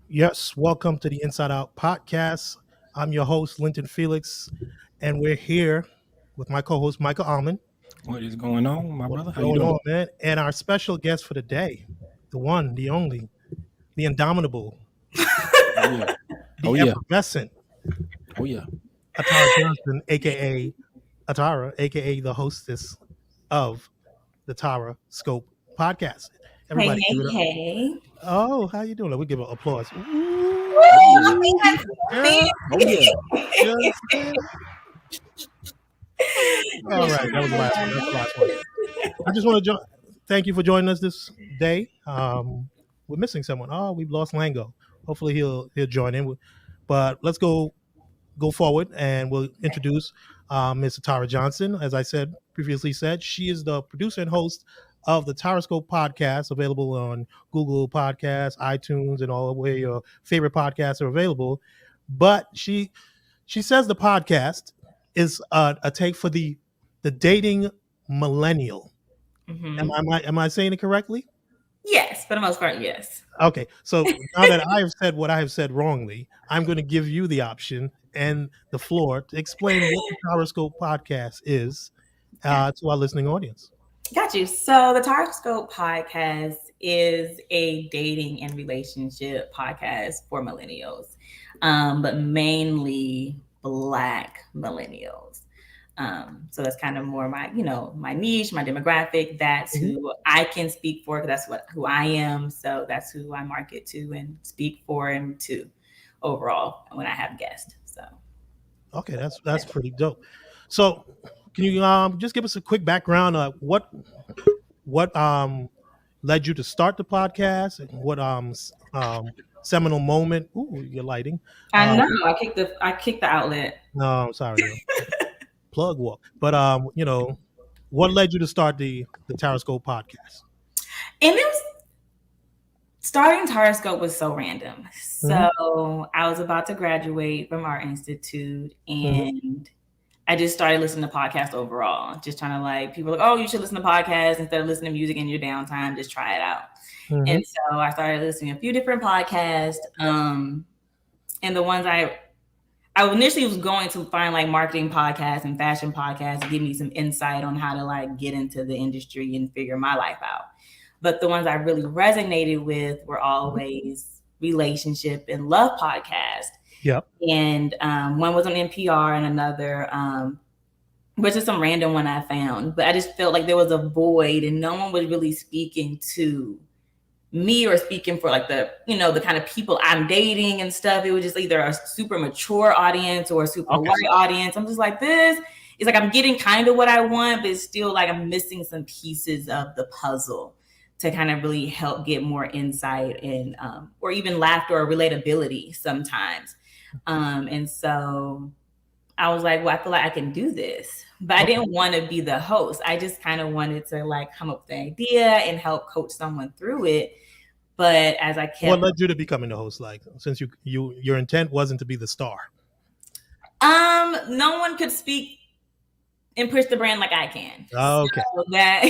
Yes, welcome to the Inside Out podcast. I'm your host, Linton Felix, and we're here with my co-host, Michael Almond. What is going on, my What's brother? How you going doing? on, man? And our special guest for the day, the one, the only, the indomitable, Oh yeah. Oh the yeah. effervescent Oh yeah. Atara Johnson, aka Atara, aka the hostess of the Tara Scope podcast. Hey, Everybody give hey, it up. hey. Oh, how you doing? We give an applause. Oh Woo! yeah. Yeah, Oh yeah. you understand? All right, that was the last one. That's the last one. I just want to thank you for joining us this day. We're missing someone. Oh, we've lost Lango. Hopefully he'll join in. But let's go forward and we'll introduce Ms. Tara Johnson. As I said previously said, she is the producer and host of the Tyroscope podcast, available on Google Podcasts, iTunes, and all where your favorite podcasts are available. But she says the podcast is a take for the dating millennial. Hmm. Am I saying it correctly? Yes, for the most part, yes. Okay, so now that I have said what I have said wrongly, I'm going to give you the option and the floor to explain what the Horoscope podcast is Got, to our listening audience. got you. So, the Taroscope podcast is a dating and relationship podcast for millennials, but mainly Black millennials. So that's kind of more my niche, my demographic. That's Mhm. who I can speak for because that's who I am. So that's who I market to and speak for and to overall when I have guests. So Okay, that's pretty dope. So, can you just give us a quick background of what led you to start the podcast and what seminal moment? Ooh, you're lighting. I Uh, know I kicked the outlet. no, I'm sorry, plug walk. But what led you to start the Taroscope podcast? And it was starting Taroscope was so random. Mhm. So I was about to graduate from our institute Mhm. and I just started listening to podcasts overall. Just trying to like people are like, oh, you should listen to podcasts instead of listening to music in your downtime. Just try it out. Mhm. And so I started listening to a few different podcasts. And the ones I initially was going to find like marketing podcasts and fashion podcasts to give me some insight on how to like get into the industry and figure my life out. But the ones I really resonated with were always relationship and love podcasts. Yep. And one was on NPR and another, which is some random one I found. But I just felt like there was a void and no one was really speaking to me or speaking for like the kind of people I'm dating and stuff. It was just either a super mature audience or a super Okay. white audience. I'm just like, this is like I'm getting kind of what I want, but it's still like I'm missing some pieces of the puzzle to kind of really help get more insight and or even laughter or relatability sometimes. And so I was like, well, I feel like I can do this. But I Okay. didn't want to be the host. I just kind of wanted to like come up with the idea and help coach someone through it. But as I What kept, led you to becoming the host? Like, since your intent wasn't to be the star. no one could speak and push the brand like I can. Okay. So that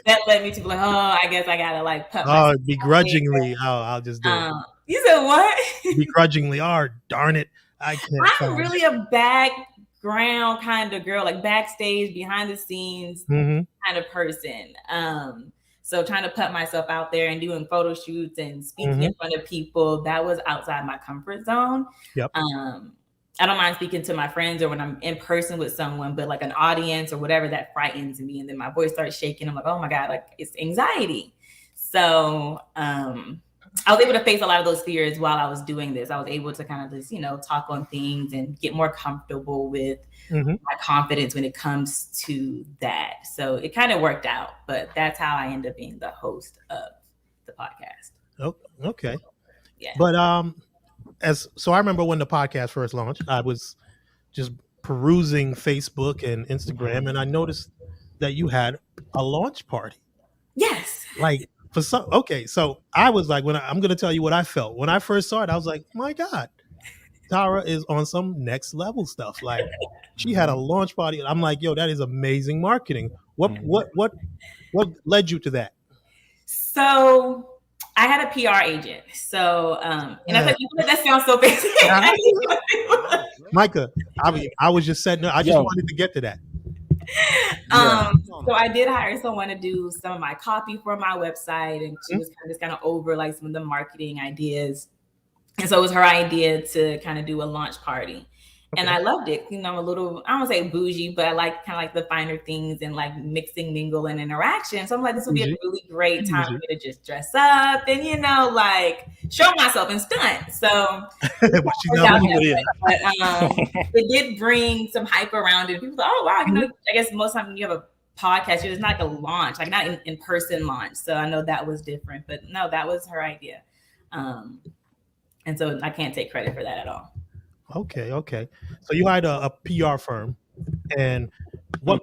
that led me to be like, oh, I guess I gotta like put Oh, myself begrudgingly, I'll just do it. You said what? Begrudgingly, oh darn it, I can't I'm find. really a background kind of girl, like backstage, behind the scenes Mm-hmm. kind of person. So trying to put myself out there and doing photo shoots and speaking in Mm-hmm. front of people, that was outside my comfort zone. Yep. I don't mind speaking to my friends or when I'm in person with someone, but like an audience or whatever, that frightens me. And then my voice starts shaking. I'm like, oh my God, like it's anxiety. So I was able to face a lot of those fears while I was doing this. I was able to kind of just, talk on things and get more comfortable with Mm-hmm. my confidence when it comes to that. So it kind of worked out, but that's how I ended up being the host of the podcast. Oh, okay. Yeah. But I remember when the podcast first launched, I was just perusing Facebook and Instagram, and I noticed that you had a launch party. Yes. Like so I was like, I'm going to tell you what I felt when I first saw it. I was like, my God, Tara is on some next level stuff. Like, she had a launch party. I'm like, yo, that is amazing marketing. What led you to that? So I had a PR agent. So, and I thought that sounds so fancy. Micah, I was just setting. I just wanted to get to that. So I did hire someone to do some of my copy for my website, and she was kind of over like some of the marketing ideas. And so it was her idea to kind of do a launch party. And I loved it. You know, I'm a little, I don't say bougie, but I like kind of like the finer things and like mixing, mingle, and interaction. So I'm like, this would be a really great time for me to just dress up and, you know, like show myself and stunt. So it did bring some hype around it. People thought, oh, wow, you know, I guess most of the time when you have a podcast, it's not like a launch, like not in-person launch. So I know that was different, but no, that was her idea. And so I can't take credit for that at all. Okay. So you hired a PR firm, and what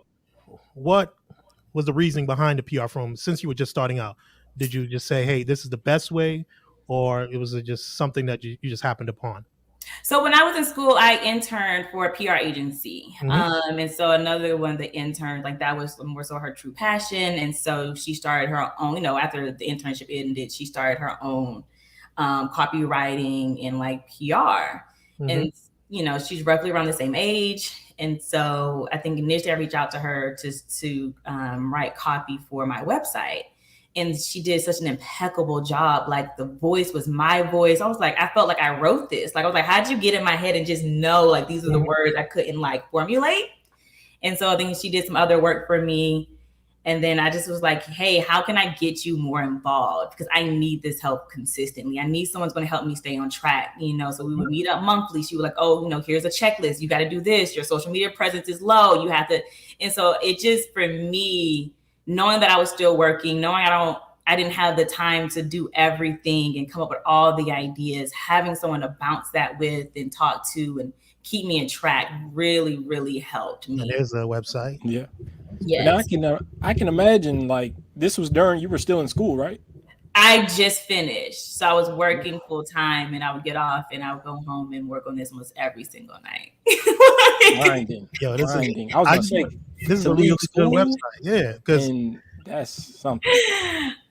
was the reasoning behind the PR firm? Since you were just starting out, did you just say, "Hey, this is the best way," or it was just something that you just happened upon? So when I was in school, I interned for a PR agency, and so another one of the interns, like that was more so her true passion, and so she started her own. You know, after the internship ended, she started her own copywriting and like PR. And, you know, she's roughly around the same age. And so I think initially I reached out to her to write copy for my website. And she did such an impeccable job. Like the voice was my voice. I was like, I felt like I wrote this. Like I was like, how'd you get in my head and just know like these are the words I couldn't like formulate? And so I think she did some other work for me. And then I just was like, hey, how can I get you more involved? Because I need this help consistently. I need someone's going to help me stay on track, you know? So we would meet up monthly. She was like, oh, you know, here's a checklist. You got to do this. Your social media presence is low. You have to. And so it just, for me, knowing that I was still working, knowing I didn't have the time to do everything and come up with all the ideas, having someone to bounce that with and talk to and keep me in track really, really helped me. And there's a website. Yeah. Yes. And I can imagine like this was during you were still in school, right? I just finished. So I was working full time and I would get off and I would go home and work on this almost every single night. Grinding. Yo, I was gonna say this is a really good website. Yeah, because that's something.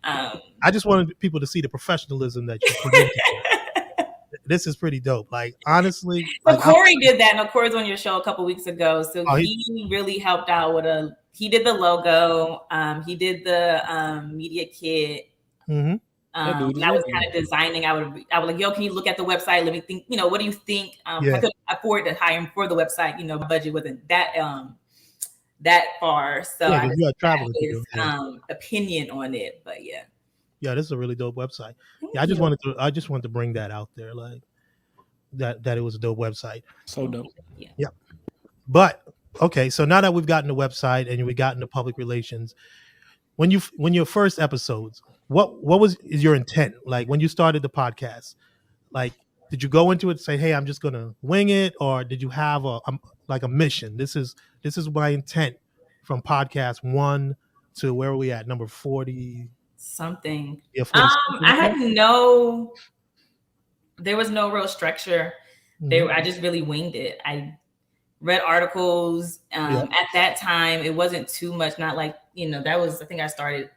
I just wanted people to see the professionalism that you put into it. This is pretty dope. Like honestly, so Corey did that. No, Corey's on your show a couple weeks ago. So he really helped out with he did the logo. He did the media kit. I was kind of designing. I would like, yo, can you look at the website? Let me think. You know, what do you think? I could afford to hire him for the website. You know, my budget wasn't that far. So I you had traveling his opinion on it. But yeah. Yeah, this is a really dope website. I just wanted to bring that out there, like that it was a dope website. So dope. Yeah. But okay, so now that we've gotten the website and we got into public relations, when your first episodes, what was your intent? Like when you started the podcast, like did you go into it and say, hey, I'm just gonna wing it, or did you have a mission? This is my intent from podcast 1 to where are we at, number 40 something. Yeah, I had there was no real structure. I just really winged it. I read articles. At that time, it wasn't too much, not like, you know, that was, I think I started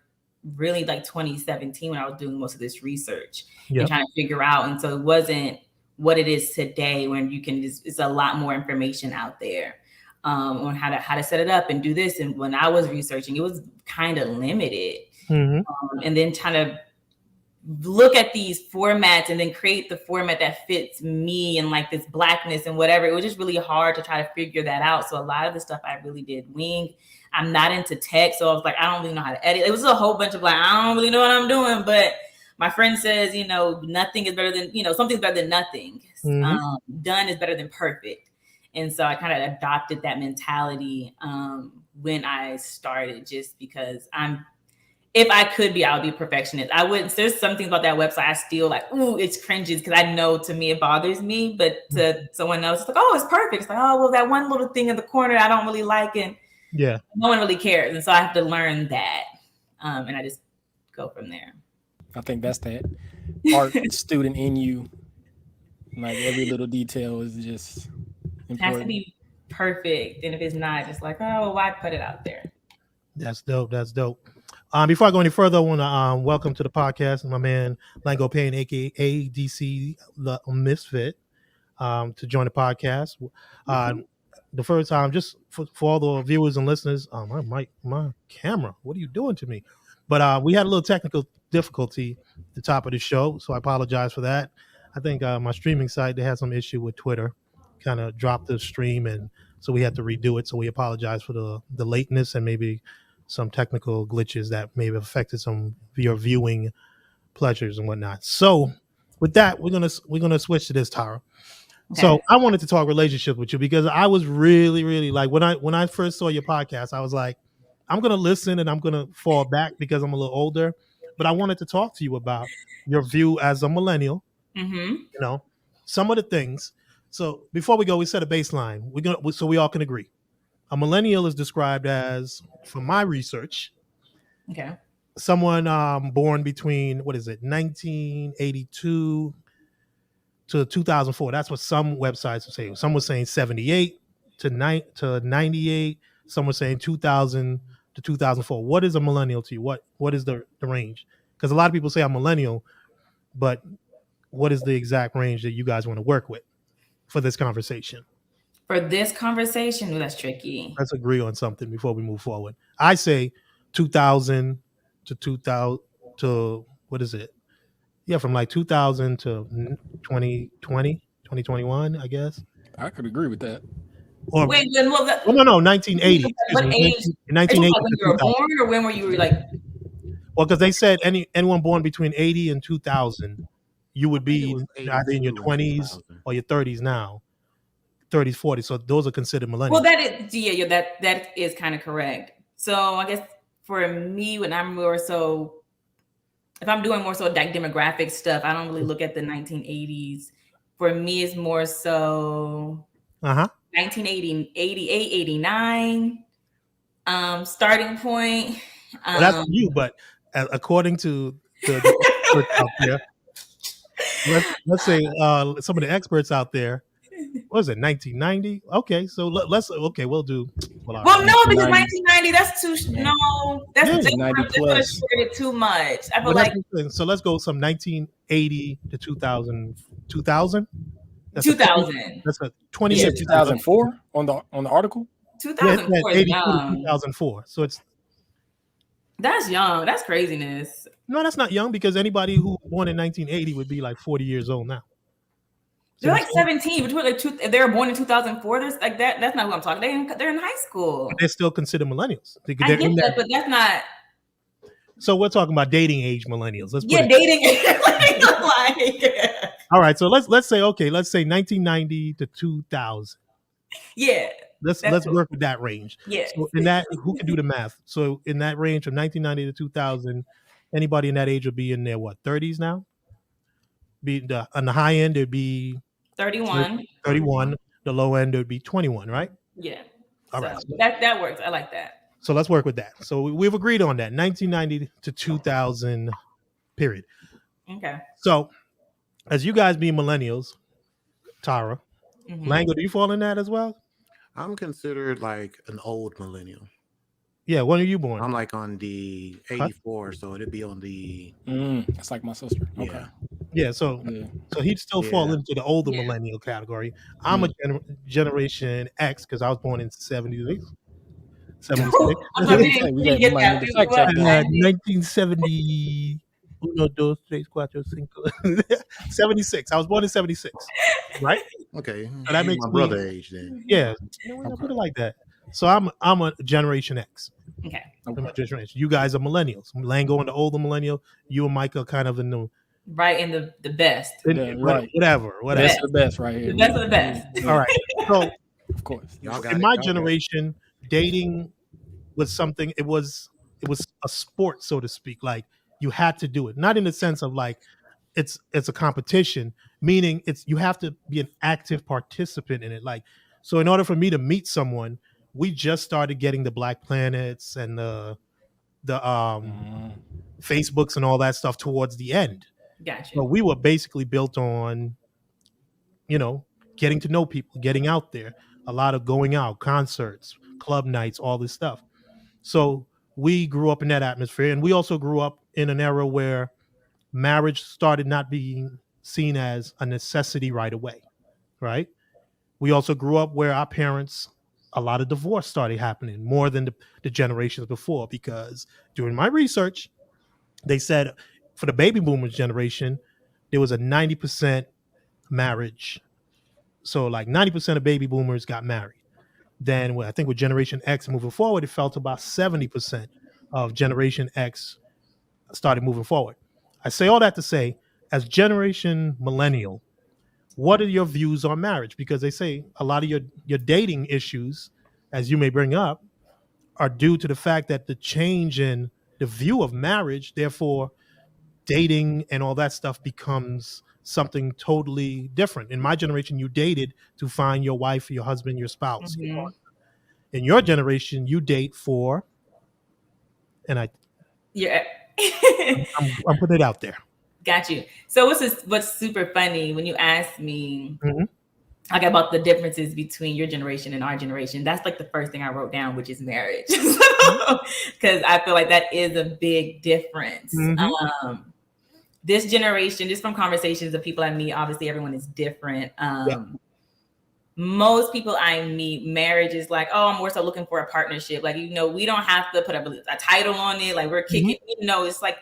really like 2017 when I was doing most of this research and trying to figure out. And so it wasn't what it is today when you can it's a lot more information out there on how to set it up and do this. And when I was researching, it was kind of limited. And then trying to look at these formats and then create the format that fits me and like this blackness and whatever. It was just really hard to try to figure that out. So a lot of the stuff I really did wing. I'm not into tech, so I was like, I don't really know how to edit. It was a whole bunch of like, I don't really know what I'm doing. But my friend says, you know, nothing is better than, you know, something's better than nothing. Done is better than perfect. And so I kind of adopted that mentality when I started, just because if I could be, I would be a perfectionist. I wouldn't. There's some things about that website I still like, ooh, it's cringes because I know to me it bothers me, but to someone else, it's like, oh, it's perfect. It's like, oh, well, that one little thing in the corner I don't really like, and no one really cares. And so I have to learn that, and I just go from there. I think that's that art student in you. Like every little detail is just important. It has to be perfect, and if it's not, it's like, oh, why put it out there? That's dope. Before I go any further, I want to welcome to the podcast my man Lango Payne, aka DC the Misfit, to join the podcast. Uh, the first time, just for all the viewers and listeners, my camera, what are you doing to me? But we had a little technical difficulty at the top of the show, so I apologize for that. I think my streaming site, they had some issue with Twitter, kind of dropped the stream, and so we had to redo it. So we apologize for the lateness and maybe some technical glitches that may have affected some of your viewing pleasures and whatnot. So with that, we're gonna switch to this, Tara. So Okay. I wanted to talk relationship with you because I was really, really like when I first saw your podcast, I was like, I'm gonna listen and I'm gonna fall back because I'm a little older, but I wanted to talk to you about your view as a millennial. Mm-hmm. You know, some of the things. So before we go, we set a baseline. So we all can agree. A millennial is described as, from my research, Okay. someone born between what is it, 1982 to 2004. That's what some websites are saying. Some were saying 78 to 98. Some were saying 2000 to 2004. What is a millennial to you? What is the range? Because a lot of people say I'm millennial, but what is the exact range that you guys want to work with for this conversation? For this conversation, ooh, that's tricky. Let's agree on something before we move forward. I say 2000 to 2000 to what is it? Yeah, from like 2000 to 2020, 2021, I guess. I could agree with that. Or Wait, then what? oh no, 1980. Excuse What me, age? Are you talking 1980 about when to you were 2000. born, or when were you like? Well, because they said anyone born between 80 and 2000, you would I think it be was either in your 82 and 20s 2000. or your 30s now, 30s, 40s. So those are considered millennials. Well, that is yeah, that is kind of correct. So I guess for me, when I'm more so, if I'm doing more so like demographic stuff, I don't really look at the 1980s. For me, it's more so Uh-huh. 1980, 88, 89 starting point. Well, that's for you, but according to the experts out there, let's say some of the experts out there, what was it, 1990? Okay, so okay, we'll do. Well, Well, no, because 1990. 1990, that's too no, that's Yeah. they 90 could have plus. shared it too much. I feel Well, that's like what I'm saying. So let's go some 1980 to 2000. 2000? That's 2000. That's a You 20 Yeah. year said 2004 on the article. Yeah, it 2004 said is 82 to young. 2004. So it's That's young. That's craziness. no, that's not young because anybody who was born in 1980 would be like 40 years old now. So They're like 17. Between like if they were born in 2004, there's like that. That's not who I'm talking. They're in high school. they're still considered millennials. They're I get in that, but that's not. So we're talking about dating age millennials. Let's put Yeah, it. dating. Like, All right, so let's say 1990 to 2000. yeah, Let's That's cool. work with that range. yeah. So in that, who can do the math? So in that range from 1990 to 2000, anybody in that age would be in their what 30s now? Be on the high end, it'd be 31. 31. The low end, it'd be 21, right? Yeah. All So right. that works. I like that. So let's work with that. So we've agreed on that 1990 to 2000 period. Okay. So as you guys being millennials, Tara, Mhm. Lango, do you fall in that as well? I'm considered like an old millennial. Yeah, when are you born? I'm like on the 84, so it'd be on the That's like my sister. Okay. yeah. Yeah, so Yeah. he'd still fall Yeah. into the older Yeah. millennial category. I'm a generation X because I was born in 76. 76. I'm sorry, we Hey, didn't, we we didn't got- get we might that. need to fact check What? that. 1970. 1, 2, 3, 4, 5. 76. I was born in 76. Right? Okay. So that You're makes my me- brother age then. Yeah. We don't put it like that. So I'm a generation X. Okay. I'm a generation. You guys are millennials. Lango and the older millennial. You and Mike are kind of in the Right in the best. Yeah, right. whatever. Best of the best right here. The best of the best. Yeah, All right. So of course. Y'all got in it. my Y'all got it. generation, dating was something. It was a sport, so to speak. Like you had to do it, not in the sense of like it's a competition, meaning you have to be an active participant in it. Like so, in order for me to meet someone, we just started getting the Black Planets and the Facebooks and all that stuff towards the end. Gotcha. So we were basically built on, getting to know people, getting out there, a lot of going out, concerts, club nights, all this stuff. So we grew up in that atmosphere, and we also grew up in an era where marriage started not being seen as a necessity right away, right? We also grew up where our parents, a lot of divorce started happening more than the generations before, because during my research, they said for the baby boomers generation, there was a 90% marriage. So like 90% of baby boomers got married. Then I think with Generation X moving forward, it fell to about 70% of Generation X started moving forward. I say all that to say, as Generation Millennial, what are your views on marriage? Because they say a lot of your dating issues, as you may bring up, are due to the fact that the change in the view of marriage, therefore dating and all that stuff becomes something totally different. In my generation, you dated to find your wife, your husband, your spouse, your Mhm. partner. In your generation, you date for, and Yeah. I'm putting it out there. Got you. So what's super funny when you ask me Mhm. like about the differences between your generation and our generation, that's like the first thing I wrote down, which is marriage. Because I feel like that is a big difference. Mhm. This generation, just from conversations of people I meet, obviously everyone is different. Yeah. Most people I meet, marriage is like, oh, I'm more so looking for a partnership. Like, we don't have to put a title on it. Like, we're kicking, it's like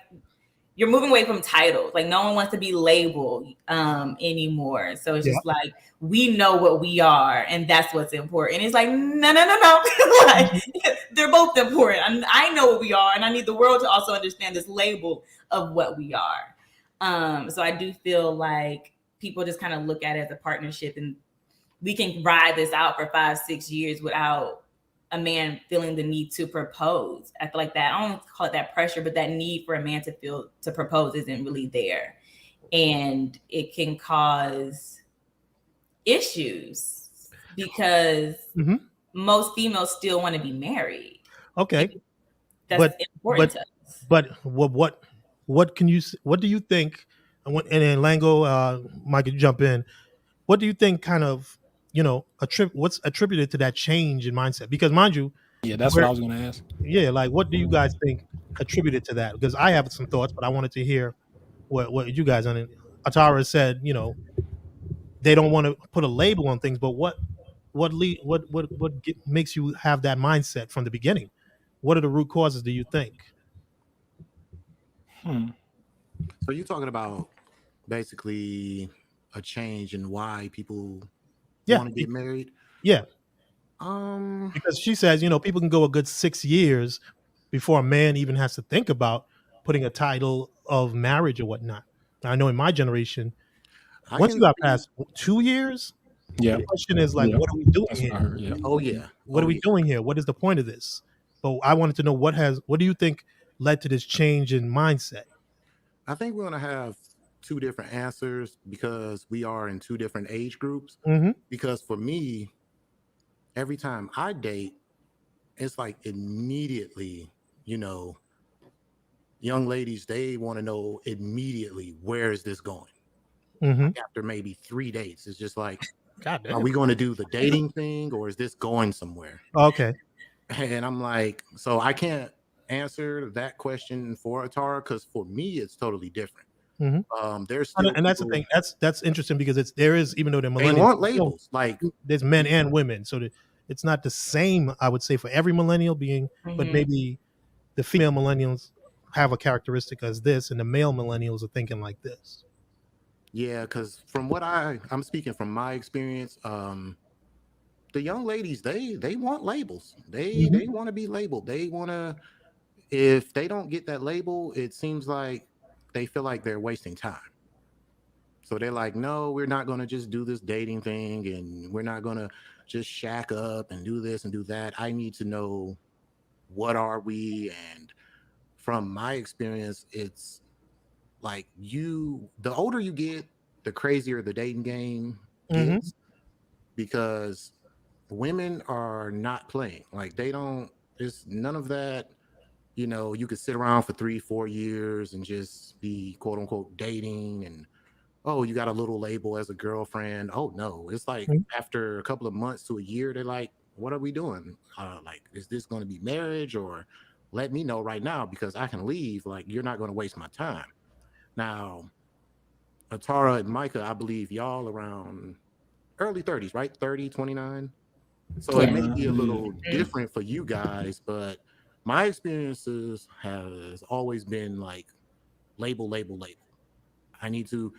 you're moving away from titles. Like, no one wants to be labeled anymore. So it's Yeah. just like, we know what we are, and that's what's important. And it's like, no. Like, they're both important. I know what we are, and I need the world to also understand this label of what we are. So I do feel like people just kind of look at it as a partnership, and we can ride this out for 5-6 years without a man feeling the need to propose. I feel like that, I don't call it that pressure, but that need for a man to propose isn't really there. And it can cause issues because Mhm. most females still want to be married. Okay. That's But important to us. what can you what do you think? And then Lango, Mike, you jump in. What do you think kind of what's attributed to that change in mindset? Because mind you, Yeah, that's what we're I was going to ask. yeah, like what do you guys think attributed to that? Because I have some thoughts, but I wanted to hear what you guys on it. Atara said, they don't want to put a label on things, but makes you have that mindset from the beginning? What are the root causes, do you think? So you're talking about basically a change in why people Yeah, want to get married. yeah, Um, because she says, people can go a good 6 years before a man even has to think about putting a title of marriage or whatnot. I know in my generation, I once you can got see. past 2 years, Yeah. the question is like, Yeah. what are we doing That's here? what I heard. Yeah. Oh yeah. What are Oh we yeah. doing here? What is the point of this? But I wanted to know what do you think led to this change in mindset? I think we're gonna have two different answers because we are in two different age groups. Mm-hmm. Because for me, every time I date, it's like immediately, you know, young ladies, they want to know immediately where is this going? Mm-hmm. Like after maybe 3 dates, it's just like, God are damn. we going to do the dating thing or is this going somewhere? Okay. And I'm like, so I can't answer that question for Atara because for me, it's totally different. Mm-hmm. There's still And that's the people, thing. That's interesting because there is, even though they're they millennials, want labels. Like, there's men and women, so it's not the same. I would say for every millennial being, but Mhm. maybe the female millennials have a characteristic as this, and the male millennials are thinking like this. yeah, because from what I'm speaking from my experience, the young ladies, they want labels. They want to be labeled. They want to, if they don't get that label, it seems like they feel like they're wasting time. So they're like, no, we're not going to just do this dating thing and we're not going to just shack up and do this and do that. I need to know what are we? And from my experience, it's like the older you get, the crazier the dating game Mm-hmm. gets because women are not playing. Like they don't, there's none of that. You could sit around for 3-4 years and just be quote unquote dating and oh, you got a little label as a girlfriend. Oh no, it's like after a couple of months to a year, they're like, what are we doing? Like, is this going to be marriage or let me know right now because I can leave. Like, you're not going to waste my time. Now, Atara and Micah, I believe y'all around early 30s, right? 30, 29. So it may be a little different for you guys, but my experiences has always been like label, label, label. I need to,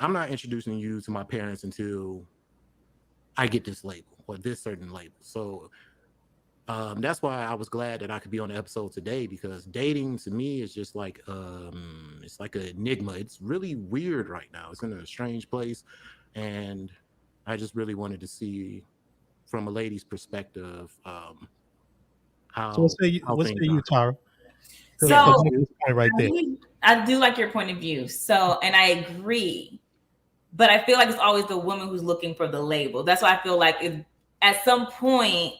I'm not introducing you to my parents until I get this label or this certain label. So that's why I was glad that I could be on the episode today, because dating to me is just like it's like an enigma. It's really weird right now. It's in a strange place, and I just really wanted to see from a lady's perspective how So what say things you, are. Tara? So Let's make this point right there. I do like your point of view. So, and I agree, but I feel like it's always the woman who's looking for the label. That's why I feel like at some point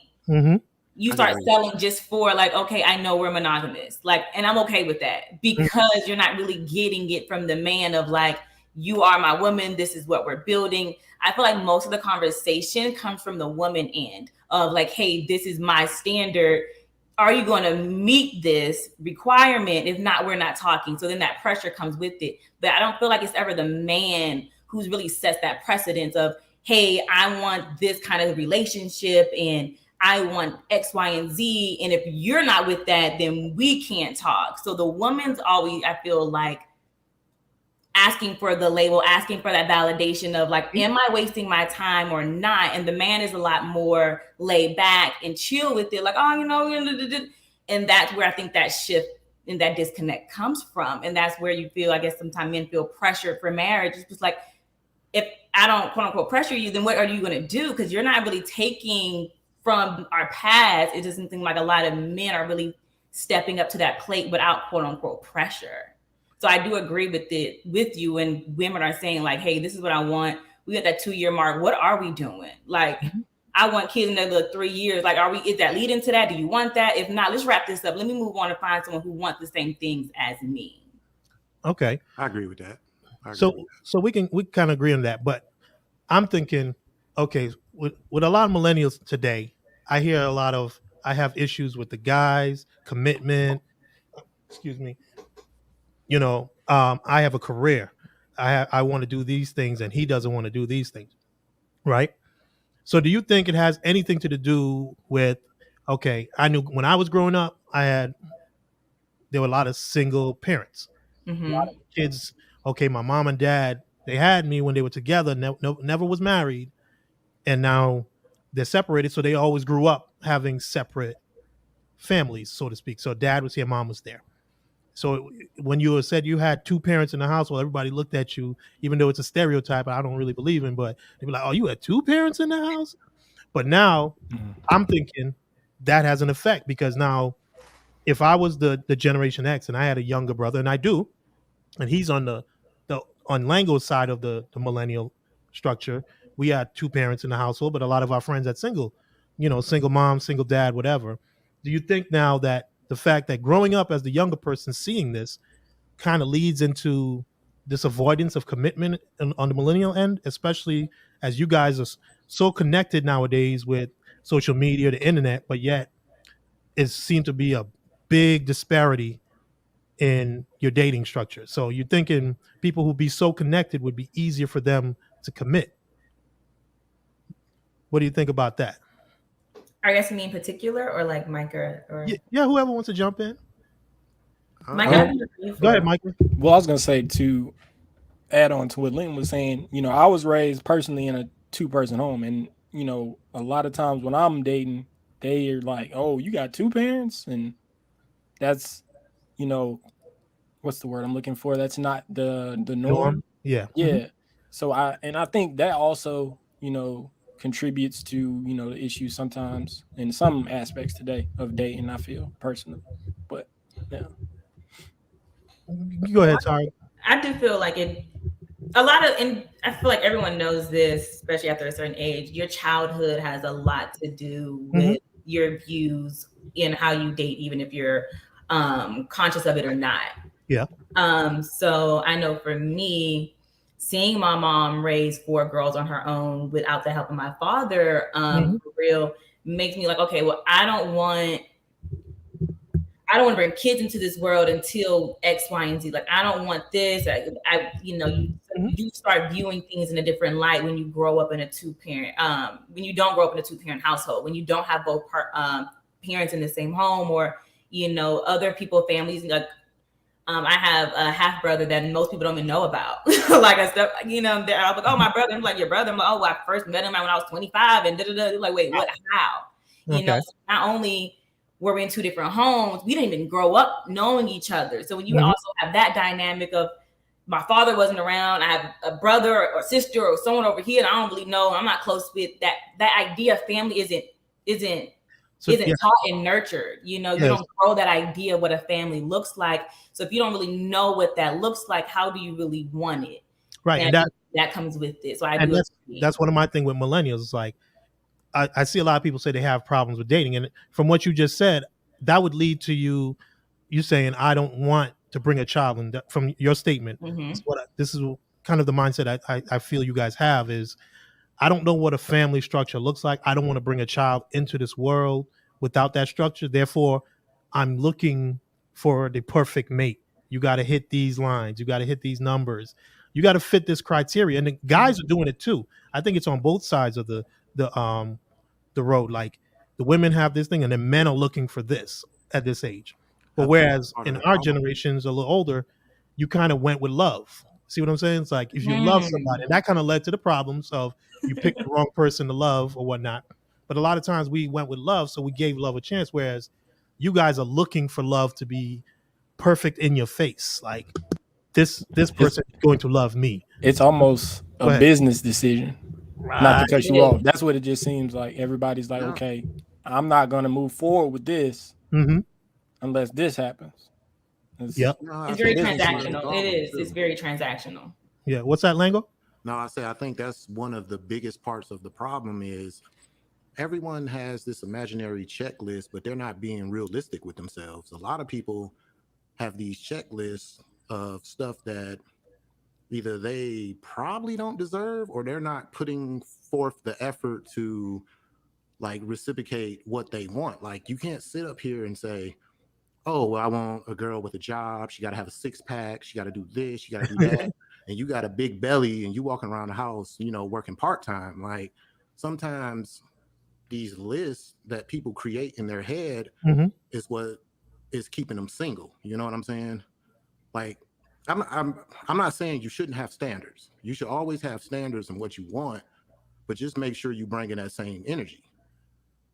you start selling just for like, okay, I know we're monogamous, like, and I'm okay with that because you're not really getting it from the man of like, you are my woman, this is what we're building. I feel like most of the conversation comes from the woman end of like, hey, this is my standard. Are you going to meet this requirement? If not, we're not talking. So then that pressure comes with it. But I don't feel like it's ever the man who's really sets that precedence of, hey, I want this kind of relationship and I want X, Y, and Z. And if you're not with that, then we can't talk. So the woman's always, I feel like, asking for the label, asking for that validation of like, am I wasting my time or not? And the man is a lot more laid back and chill with it. Like, oh, and that's where I think that shift and that disconnect comes from. And that's where you feel, I guess sometimes men feel pressured for marriage. It's just like, if I don't quote unquote pressure you, then what are you going to do? Because you're not really taking from our past. It doesn't seem like a lot of men are really stepping up to that plate without quote unquote pressure. So I do agree with you, and women are saying like, hey, this is what I want. We at that 2-year mark. What are we doing? Like, I want kids in another 3 years. Like, is that leading to that? Do you want that? If not, let's wrap this up. Let me move on and find someone who wants the same things as me. Okay. I agree with that. So we kind of agree on that, but I'm thinking, okay, with a lot of millennials today, I have issues with the guys, commitment. Excuse me. I have a career. I want to do these things, and he doesn't want to do these things, right? So, do you think it has anything to do with? Okay, I knew when I was growing up, there were a lot of single parents, a lot of kids. Okay, my mom and dad, they had me when they were together, never was married, and now they're separated. So they always grew up having separate families, so to speak. So dad was here, mom was there. So when you said you had two parents in the household, everybody looked at you, even though it's a stereotype I don't really believe in, but they'd be like, oh, you had two parents in the house? But now I'm thinking that has an effect, because now if I was the Generation X and I had a younger brother, and I do, and he's on the on Lango's side of the millennial structure, we had two parents in the household, but a lot of our friends had single mom, single dad, whatever. Do you think now that the fact that growing up as the younger person seeing this kind of leads into this avoidance of commitment on the millennial end, especially as you guys are so connected nowadays with social media, the internet, but yet it seems to be a big disparity in your dating structure? So you're thinking people who be so connected would be easier for them to commit. What do you think about that? I guess me in particular, or like Micah, or yeah, whoever wants to jump in. Micah, go ahead, Micah. Well, I was gonna say, to add on to what Lynn was saying, I was raised personally in a 2-person home, and a lot of times when I'm dating, they are like, "Oh, you got 2 parents," and that's, what's the word I'm looking for? That's not the norm. Yeah. Yeah. So I think that also, contributes to, the issues sometimes in some aspects today of dating, I feel personally. But yeah. Go ahead, Tara. I do feel like and I feel like everyone knows this, especially after a certain age. Your childhood has a lot to do with your views in how you date, even if you're conscious of it or not. Yeah. So I know for me, seeing my mom raise 4 girls on her own without the help of my father, for real, makes me like, okay, well, I don't want I don't want to bring kids into this world until X, Y, and Z. Like, I don't want this. You start viewing things in a different light when you grow up in a two-parent. When you don't grow up in a two-parent household, when you don't have both parents in the same home, or other people, families. Like, I have a half brother that most people don't even know about. Like, I stuff, I'm like, oh, my brother. I'm like, your brother. I'm like, oh, I first met him when I was 25, and da-da-da. Like, wait, what? How? Okay. So not only were we in two different homes, we didn't even grow up knowing each other. So when you also have that dynamic of, my father wasn't around, I have a brother or sister or someone over here that I don't really know, I'm not close with, that idea of family isn't taught and nurtured. You don't grow that idea of what a family looks like. So if you don't really know what that looks like, how do you really want it? Right. And that comes with it. So that's one of my things with millennials. It's like, I see a lot of people say they have problems with dating. And from what you just said, that would lead to you saying, I don't want to bring a child in. From your statement, this is kind of the mindset I feel you guys have is, I don't know what a family structure looks like. I don't want to bring a child into this world without that structure. Therefore, I'm looking for the perfect mate. You got to hit these lines. You got to hit these numbers. You got to fit this criteria. And the guys are doing it too. I think it's on both sides of the road. Like, the women have this thing, and then men are looking for this at this age. But whereas in our generations, a little older, you kind of went with love. See what I'm saying? It's like, if you love somebody, and that kind of led to the problems of you picked the wrong person to love or whatnot. But a lot of times we went with love, so we gave love a chance. Whereas you guys are looking for love to be perfect in your face. Like, this person is going to love me. It's almost a business decision. Right. Not to cut you off. That's what it just seems like. Everybody's like, okay, I'm not going to move forward with this unless this happens. It's very transactional. It is. It's very transactional. Yeah. What's that, Lango? No, I think that's one of the biggest parts of the problem is everyone has this imaginary checklist, but they're not being realistic with themselves. A lot of people have these checklists of stuff that either they probably don't deserve, or they're not putting forth the effort to like reciprocate what they want. Like, you can't sit up here and say, oh, well, I want a girl with a job. She got to have a 6-pack. She got to do this. She got to do that. And you got a big belly and you walking around the house, working part-time. Like, sometimes these lists that people create in their head is what is keeping them single. You know what I'm saying? Like, I'm not saying you shouldn't have standards. You should always have standards in what you want, but just make sure you bring in that same energy.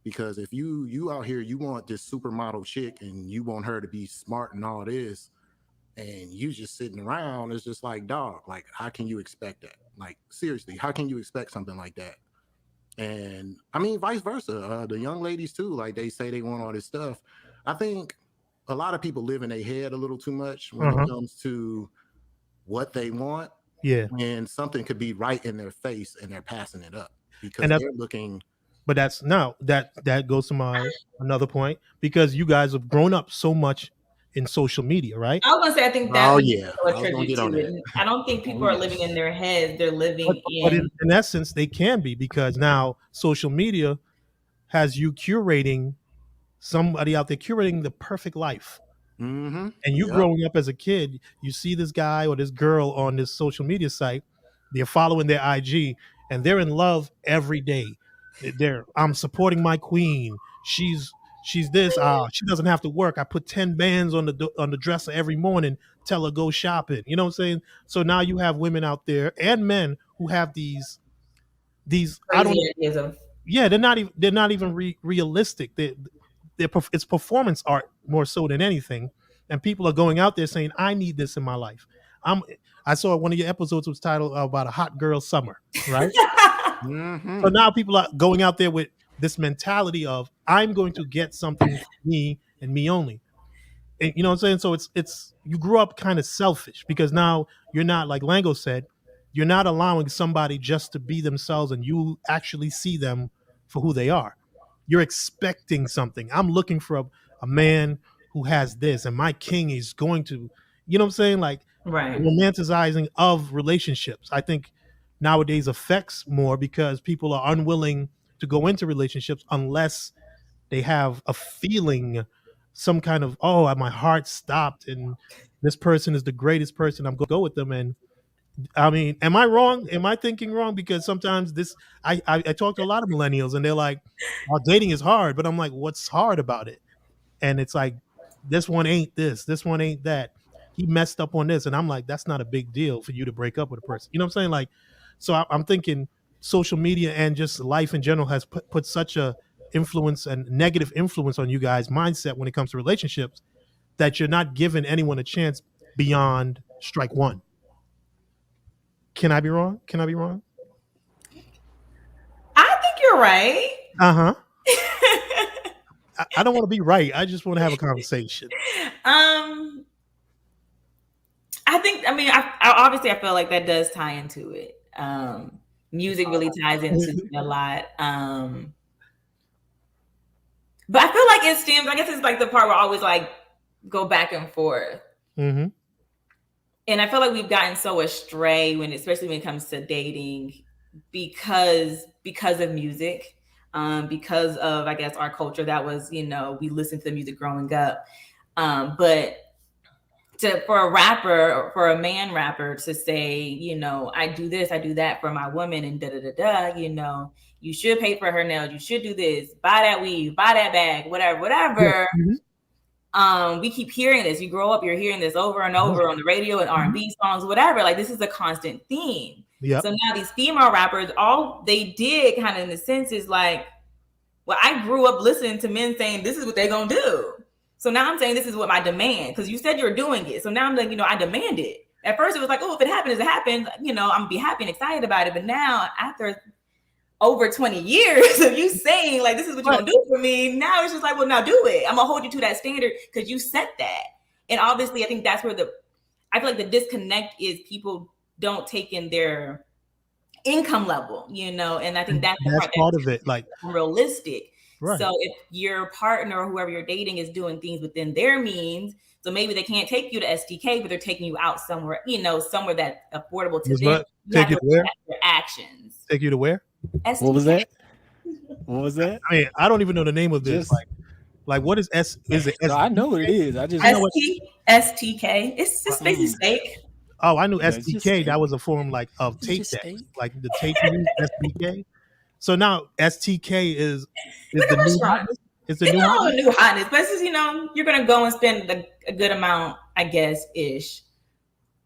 Because if you out here, you want this supermodel chick and you want her to be smart and all this, and you just sitting around, it's just like, dog, like, how can you expect that? Like, seriously, how can you expect something like that? And I mean, vice versa. The young ladies too, like, they say they want all this stuff. I think a lot of people live in their head a little too much when it comes to what they want. Yeah. And something could be right in their face and they're passing it up because they're looking. But that's now that goes to my another point, because you guys have grown up so much in social media, right? I was gonna say, I think that I don't think people are living in their heads. They're living but in essence, they can be, because now social media has you curating somebody out there, curating the perfect life. And you growing up as a kid, you see this guy or this girl on this social media site, they're following their IG, and they're in love every day. I'm supporting my queen. She's this. She doesn't have to work. I put 10 bands on the dresser every morning. Tell her go shopping. You know what I'm saying? So now you have women out there and men who have these. They're not even realistic. It's performance art more so than anything. And people are going out there saying, I need this in my life. I saw one of your episodes was titled about a hot girl summer, right? So now people are going out there with this mentality of, I'm going to get something for me and me only. And you know what I'm saying? So it's you grew up kind of selfish, because now you're not, like Lango said, you're not allowing somebody just to be themselves and you actually see them for who they are. You're expecting something. I'm looking for a man who has this, and my king is going to, you know what I'm saying? Like, romanticizing of relationships, I think nowadays affects more, because people are unwilling to go into relationships unless they have a feeling some kind of, oh, my heart stopped and this person is the greatest person, I'm going to go with them. And I mean, am I wrong? Am I thinking wrong? Because sometimes I talk to a lot of millennials and they're like, oh, dating is hard. But I'm like, what's hard about it? And it's like, this one ain't this one ain't that. He messed up on this. And I'm like, that's not a big deal for you to break up with a person. You know what I'm saying? Like, so I'm thinking social media and just life in general has put such a influence and negative influence on you guys' mindset when it comes to relationships that you're not giving anyone a chance beyond strike one. Can I be wrong? Can I be wrong? I think you're right. Uh-huh. I don't want to be right. I just want to have a conversation. I obviously I feel like that does tie into it. Music really ties into it a lot. But I feel like it stems, I guess it's like the part where I always like go back and forth. Mm-hmm. And I feel like we've gotten so astray especially when it comes to dating because of music, because of, I guess, our culture that was, we listened to the music growing up. But for a man rapper to say, I do this, I do that for my woman and you should pay for her nails, you should do this, buy that weave, buy that bag, whatever. Mm-hmm. We keep hearing this. You grow up, you're hearing this over and over on the radio and R&B songs, whatever. Like, this is a constant theme. Yep. So now these female rappers, all they did kind of in the sense is like, well, I grew up listening to men saying this is what they're going to do. So now I'm saying this is what my demand, because you said you're doing it. So now I'm like, I demand it. At first it was like, oh, if it happens, it happens. I'm going to be happy and excited about it. But now after over 20 years of you saying like, this is what you're going to do for me, now it's just like, well, now do it. I'm going to hold you to that standard because you set that. And obviously I think that's where I feel like the disconnect is people don't take in their income level, and I think that's part of it. Like, realistic. Right. So if your partner or whoever you're dating is doing things within their means, so maybe they can't take you to STK, but they're taking you out somewhere, somewhere that's affordable to them. Take you to where? Your actions. Take you to where? STK. What was that? What was that? I mean, I don't even know the name of this. Like what is S? Is it? No, I know what it is. I just STK. It's just basically steak. Oh, I knew STK. That was a form of tape deck, like the tape STK. So now STK is the new hotness. It's the new hotness. But it's just, you're gonna go and spend a good amount, I guess, ish,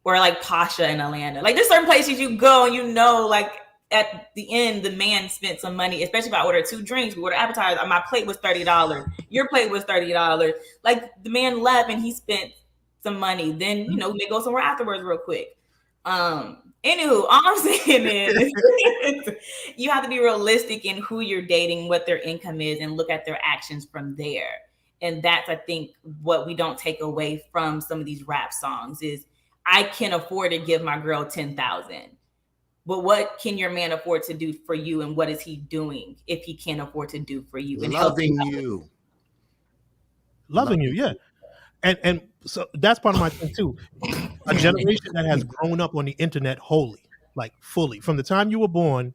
or like Pasha in Atlanta. Like, there's certain places you go and like at the end the man spent some money. Especially if I ordered 2 drinks, we ordered appetizers. My plate was $30. Your plate was $30. Like, the man left and he spent some money. Then we may go somewhere afterwards real quick. Anywho, all I'm saying is you have to be realistic in who you're dating, what their income is, and look at their actions from there. And that's, I think, what we don't take away from some of these rap songs is, I can afford to give my girl $10,000. But what can your man afford to do for you, and what is he doing if he can't afford to do for you? And loving you, yeah. And so that's part of my thing too. A generation that has grown up on the internet wholly, like fully. From the time you were born,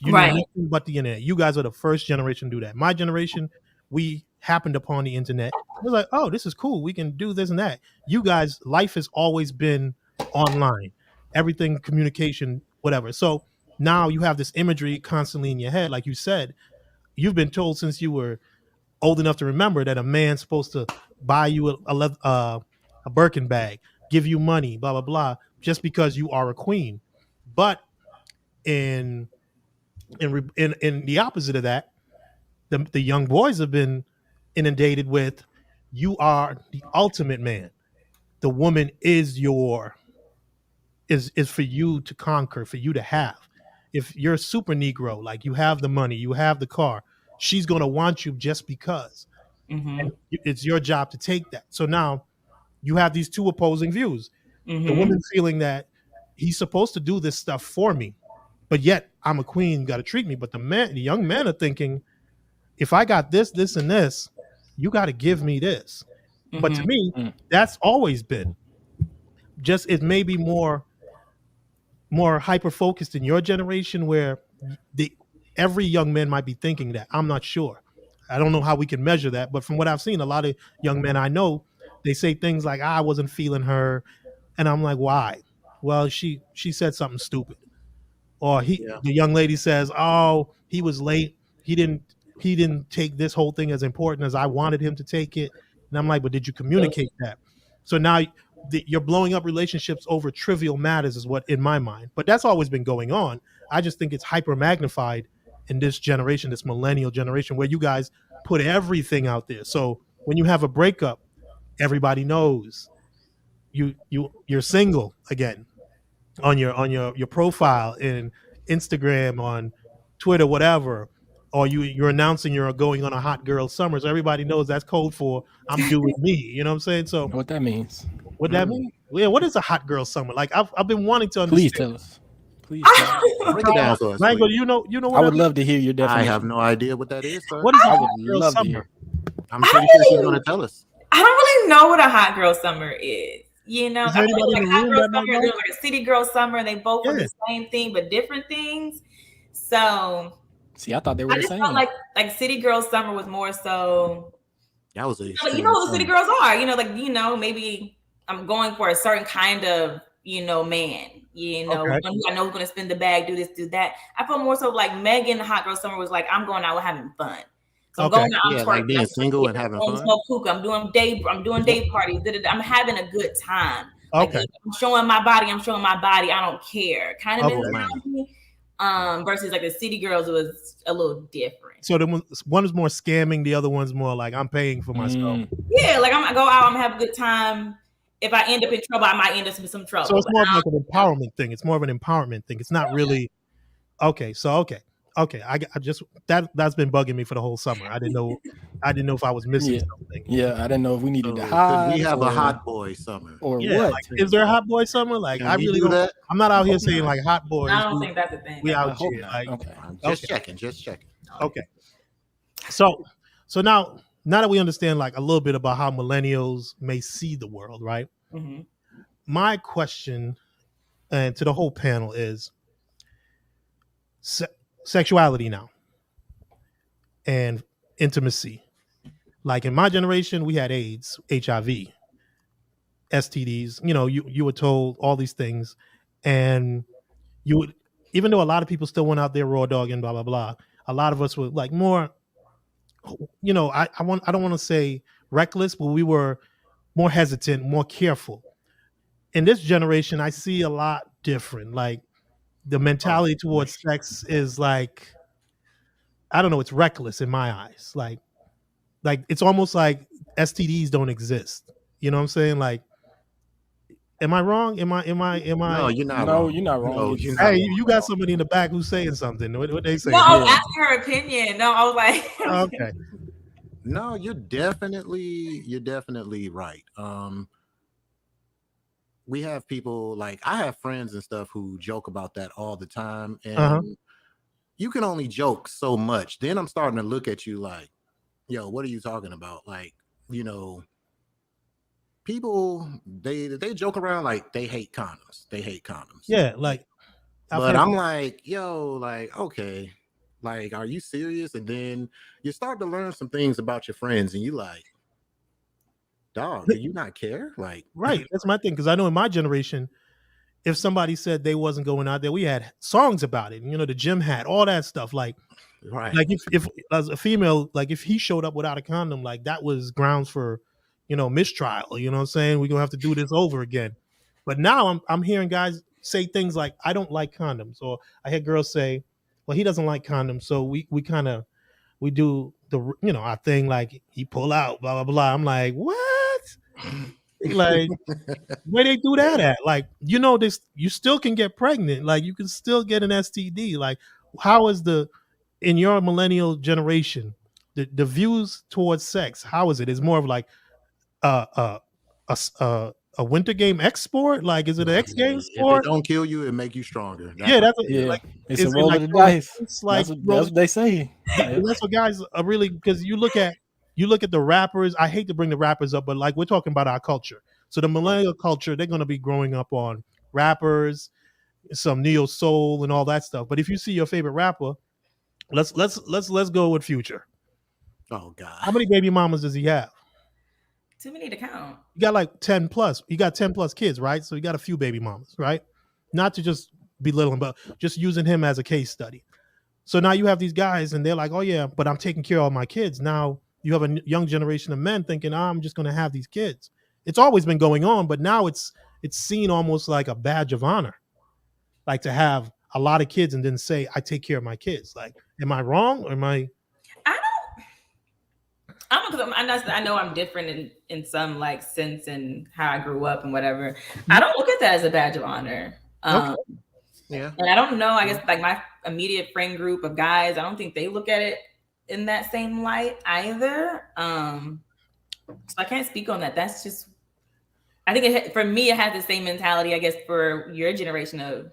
you know nothing but the internet. You guys are the first generation to do that. My generation, we happened upon the internet. It was like, oh, this is cool. We can do this and that. You guys, life has always been online. Everything, communication, whatever. So now you have this imagery constantly in your head. Like you said, you've been told since you were old enough to remember that a man's supposed to buy you a Birkin bag, give you money, blah, blah, blah, just because you are a queen. But in the opposite of that, the young boys have been inundated with, you are the ultimate man. The woman is for you to conquer, for you to have. If you're a super Negro, like you have the money, you have the car, she's going to want you just because. Mm-hmm. And it's your job to take that. So now you have these two opposing views. Mm-hmm. The woman feeling that he's supposed to do this stuff for me, but yet I'm a queen, you got to treat me. But the young men are thinking, if I got this, this, and this, you got to give me this. Mm-hmm. But to me, that's always been. Just it may be more hyper focused in your generation, where every young man might be thinking that. I'm not sure. I don't know how we can measure that, but from what I've seen, a lot of young men I know, they say things like, I wasn't feeling her. And I'm like, why? Well, she said something stupid. Or Yeah. the young lady says, oh, he was late. He didn't take this whole thing as important as I wanted him to take it. And I'm like, but did you communicate that? So now you're blowing up relationships over trivial matters is what in my mind. But that's always been going on. I just think it's hyper magnified in this generation, this millennial generation, where you guys put everything out there. So when you have a breakup, everybody knows you're single again on your profile in Instagram, on Twitter, whatever, or you're announcing you're going on a hot girl summer. So everybody knows that's code for I'm doing me. You know what I'm saying? So What that means? what that mean? Yeah, what is a hot girl summer? Like I've been wanting to Please understand. tell us. Please tell us. Break it down for us. Mango, please. you know I what would love to hear your I definition. have no idea what that is, sir. what is a I hot would girl love to summer? hear. I'm pretty sure she's gonna tell us. I don't really know what a hot girl summer is. You know, Is there I feel anybody like in the hot room girl that might summer, know? there's like a city girl summer, and they both are Yeah. the same thing but different things. So See, I thought they were I the just same. felt like city girl summer was more so. That was a You know what the city girls are. You know, like maybe I'm going for a certain kind of man. Okay. One who I know who's going to spend the bag, do this, do that. I felt more so like Megan, the hot girl summer was like I'm going out, we're having fun. So I'm Okay. going out, I'm Yeah, twerking, like being I'm single and having fun. smoke hookah, I'm doing day parties. I'm having a good time. Like Okay. I'm showing my body. I don't care. Kind of Okay. mentality. Versus like the city girls was a little different. So one is more scamming, the other one's more like I'm paying for myself. Yeah, like I'm gonna go out, I'm gonna have a good time. If I end up in trouble, I might end up in some trouble. So it's more of like an empowerment thing. It's more of an empowerment thing. It's not really okay. So okay. I just that's been bugging me for the whole summer. I didn't know if I was missing something. Yeah, I didn't know if we needed So to could hide. we have or, a hot boy summer? or Yeah, what? like, is there a hot boy summer? Like Can I we really do don't. that? I'm not out here Hope saying not. like hot boys. I don't think that's a thing. We I out hope here. not. Like Okay. I'm just Okay. checking. Okay. So now that we understand like a little bit about how millennials may see the world, right? Mm-hmm. My question and to the whole panel is sexuality now and intimacy. Like in my generation, we had AIDS, HIV, STDs. You were told all these things, and you would, even though a lot of people still went out there raw dog and blah blah blah. A lot of us were like more, I don't want to say reckless, but we were more hesitant, more careful. In this generation, I see a lot different. Like the mentality towards sex is like, I don't know, it's reckless in my eyes. Like it's almost like STDs don't exist. You know what I'm saying? Like, am I wrong? Am I? No, you're not No, wrong. you're not wrong. No, It's- you're not Hey, wrong you at got all. somebody in the back who's saying something. What they say? No, I was Yeah. asking her opinion. No, I was like, Okay. No, you're definitely right. We have people like I have friends and stuff who joke about that all the time, and you can only joke so much. Then I'm starting to look at you like, yo, what are you talking about? Like, people they joke around like they hate condoms. Yeah, like But I'm like, yo, like, okay, like, are you serious? And then you start to learn some things about your friends, and you like, dog, do you not care? Like, right. That's my thing, because I know in my generation, if somebody said they wasn't going out there, we had songs about it. The gym hat, all that stuff. Like right. if as a female, like if he showed up without a condom, like that was grounds for, mistrial. You know what I'm saying? We're gonna have to do this over again. But now I'm hearing guys say things like, I don't like condoms, or I hear girls say, well, he doesn't like condoms, so we do the our thing, like he pull out, blah blah blah. I'm like, what? Like, where they do that at? Like, this, you still can get pregnant. Like, you can still get an STD. Like, how is in your millennial generation, the views towards sex? How is it? It's more of like a winter game export. Like, is it an X Games If sport? it don't kill you, it make you stronger. Yeah, that's Yeah, like, it's a is it roll like of the dice. it's like That's what they say. that's what guys are really, because you look at the rappers. I hate to bring the rappers up, but like we're talking about our culture. So the millennial culture, they're going to be growing up on rappers, some neo soul and all that stuff. But if you see your favorite rapper, let's go with Future. Oh God. How many baby mamas does he have? Too many to count. You got like 10 plus. You got 10 plus kids, right? So you got a few baby mamas, right? Not to just belittle him, but just using him as a case study. So now you have these guys and they're like, oh yeah, but I'm taking care of all my kids. Now you have a young generation of men thinking, I'm just going to have these kids. It's always been going on, but now it's seen almost like a badge of honor, like to have a lot of kids and then say, I take care of my kids. Like, am I wrong? Or am I? I don't know, because I know I'm different in some like sense and how I grew up and whatever. I don't look at that as a badge of honor. Okay. Yeah. And I don't know, I guess like my immediate friend group of guys, I don't think they look at it in that same light either. So I can't speak on that. That's just, I think for me, it has the same mentality, I guess, for your generation of,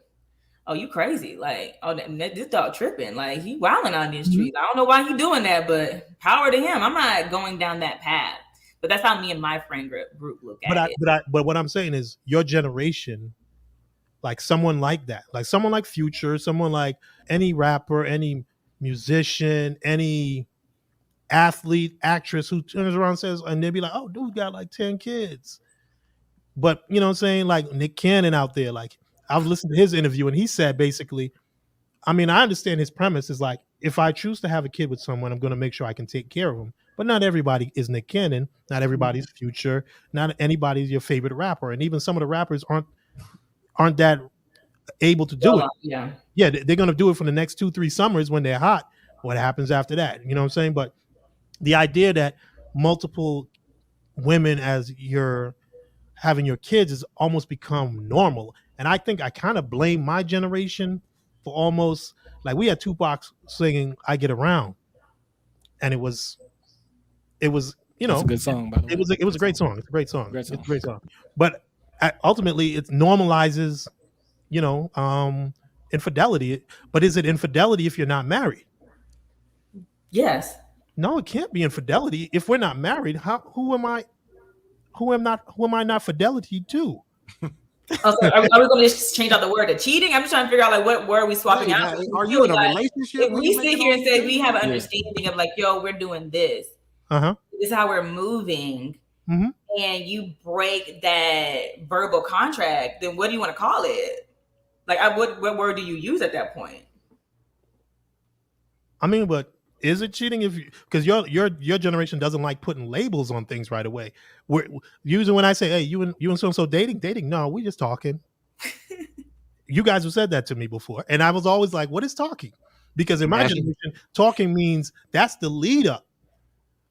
oh, you crazy. Like, oh, this dog tripping. Like, he wilding on these streets. I don't know why he doing that, but power to him. I'm not going down that path. But that's how me and my friend group look at it. But what I'm saying is your generation, like someone like that, like someone like Future, someone like any rapper, any musician, any athlete, actress who turns around and says, and they'd be like, oh, dude got like 10 kids. But you know what I'm saying? Like Nick Cannon out there, like I've listened to his interview and he said basically, I mean, I understand his premise is like, if I choose to have a kid with someone, I'm going to make sure I can take care of them. But not everybody is Nick Cannon. Not everybody's Future. Not anybody's your favorite rapper. And even some of the rappers aren't that able to do it. Yeah, they're going to do it for the next 2-3 summers when they're hot. What happens after that? You know what I'm saying? But the idea that multiple women as you're having your kids has almost become normal. And I think I kind of blame my generation for almost like we had Tupac singing "I Get Around," and it was you know, That's a good song, by the way. It was a great song. It's a great song. Great song. It's a great song. But ultimately, it normalizes, you know, infidelity. But is it infidelity if you're not married? Yes. No, it can't be infidelity if we're not married. Who am I not fidelity to? Oh, so are we going to just change out the word to cheating? I'm just trying to figure out like what word are we swapping out? Are you in a relationship? If we sit here and say we have an understanding of like, yo, we're doing this. This is how we're moving. And you break that verbal contract, then what do you want to call it? Like, what word do you use at that point? I mean, but is it cheating if because your generation doesn't like putting labels on things right away? We're usually when I say, hey, you and so dating, no, we just talking. You guys have said that to me before, and I was always like, what is talking? Because in my generation, talking means that's the lead up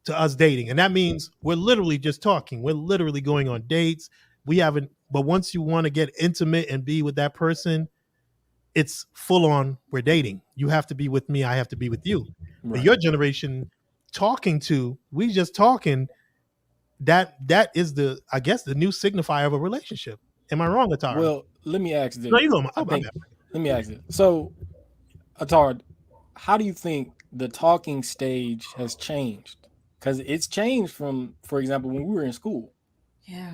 to us dating, and that means we're literally just talking. We're literally going on dates. We haven't, but once you want to get intimate and be with that person, it's full on. We're dating. You have to be with me. I have to be with you. Right. But your generation we just talking. That is I guess the new signifier of a relationship. Am I wrong, Atara? Well, let me ask this. No, you go. Let me ask this. So, Atara, how do you think the talking stage has changed? Because it's changed from, for example, when we were in school. Yeah,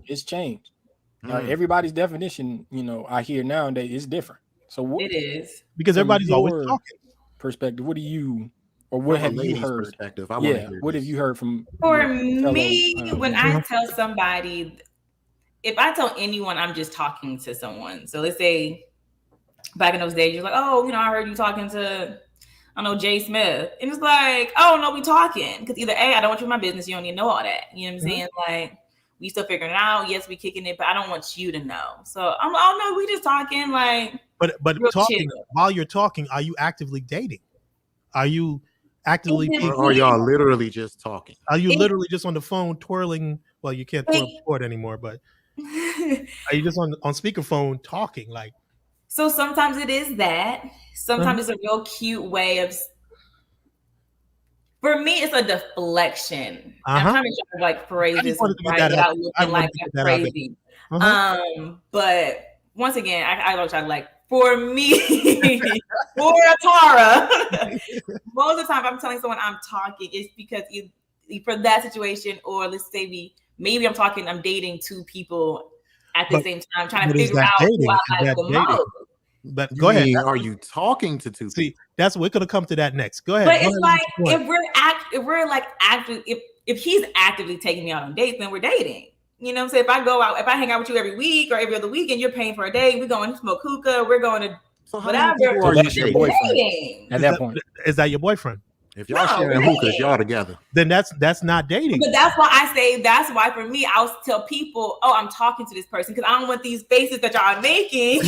it's changed. Everybody's definition, you know, I hear nowadays is different. So it is because everybody's always talking. Perspective. What do you, or what have you heard? Perspective. What have you heard from? For me, when I tell somebody, if I tell anyone I'm just talking to someone, so let's say back in those days, you're like, oh, you know, I heard you talking to, I don't know, Jay Smith, and it's like, oh no, we talking because either A, I don't want you in my business, you don't need to know all that. You know what I'm saying? Like, we still figuring it out. Yes, we kicking it, but I don't want you to know. So I'm like, oh no, we just talking like. But talking while you're talking, are you actively dating? Are you actively? Or y'all literally just talking? Are you literally just on the phone twirling? Well, you can't twirl the cord anymore, but are you just on speakerphone talking like? So sometimes it is that. Sometimes it's a real cute way of. For me, it's a deflection. I'm trying to like phrase this right without looking like I'm crazy. But once again, I don't try to like. For me, for Atara, most of the time I'm telling someone I'm talking, it's because for that situation, or let's say maybe I'm dating two people at the same time, trying to figure out who I like the most. But You go ahead. mean, are you talking to two See, people? that's we're gonna come to that next. Go ahead. But Go it's ahead like if we're like active, if he's actively taking me out on dates, then we're dating. You know what I'm saying? If I go out, if I hang out with you every week or every other weekend, you're paying for a date. We're going to smoke hookah. We're going to So how whatever. many people So are you that's your dating? boyfriend Dating. at that point. Is that your boyfriend? If y'all No, sharing we're hookahs, dating. y'all together. Then that's not dating. But that's why I say that's why for me, I'll tell people, oh, I'm talking to this person because I don't want these faces that y'all are making,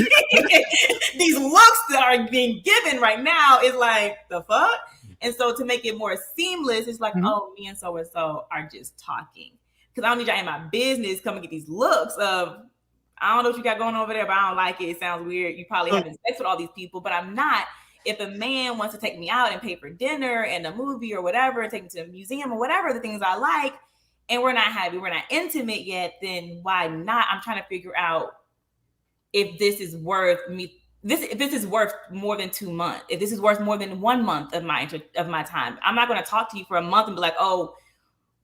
these looks that are being given right now is like the fuck. And so to make it more seamless, it's like, oh, me and so are just talking. Because I don't need y'all in my business come and get these looks of, I don't know what you got going over there, but I don't like it. It sounds weird. You probably having sex with all these people, but I'm not. If a man wants to take me out and pay for dinner and a movie or whatever, and take me to a museum or whatever the things I like, and we're not intimate yet, then why not? I'm trying to figure out if this is worth me. If this is worth more than 2 months, if this is worth more than 1 month of my time, I'm not going to talk to you for a month and be like, oh,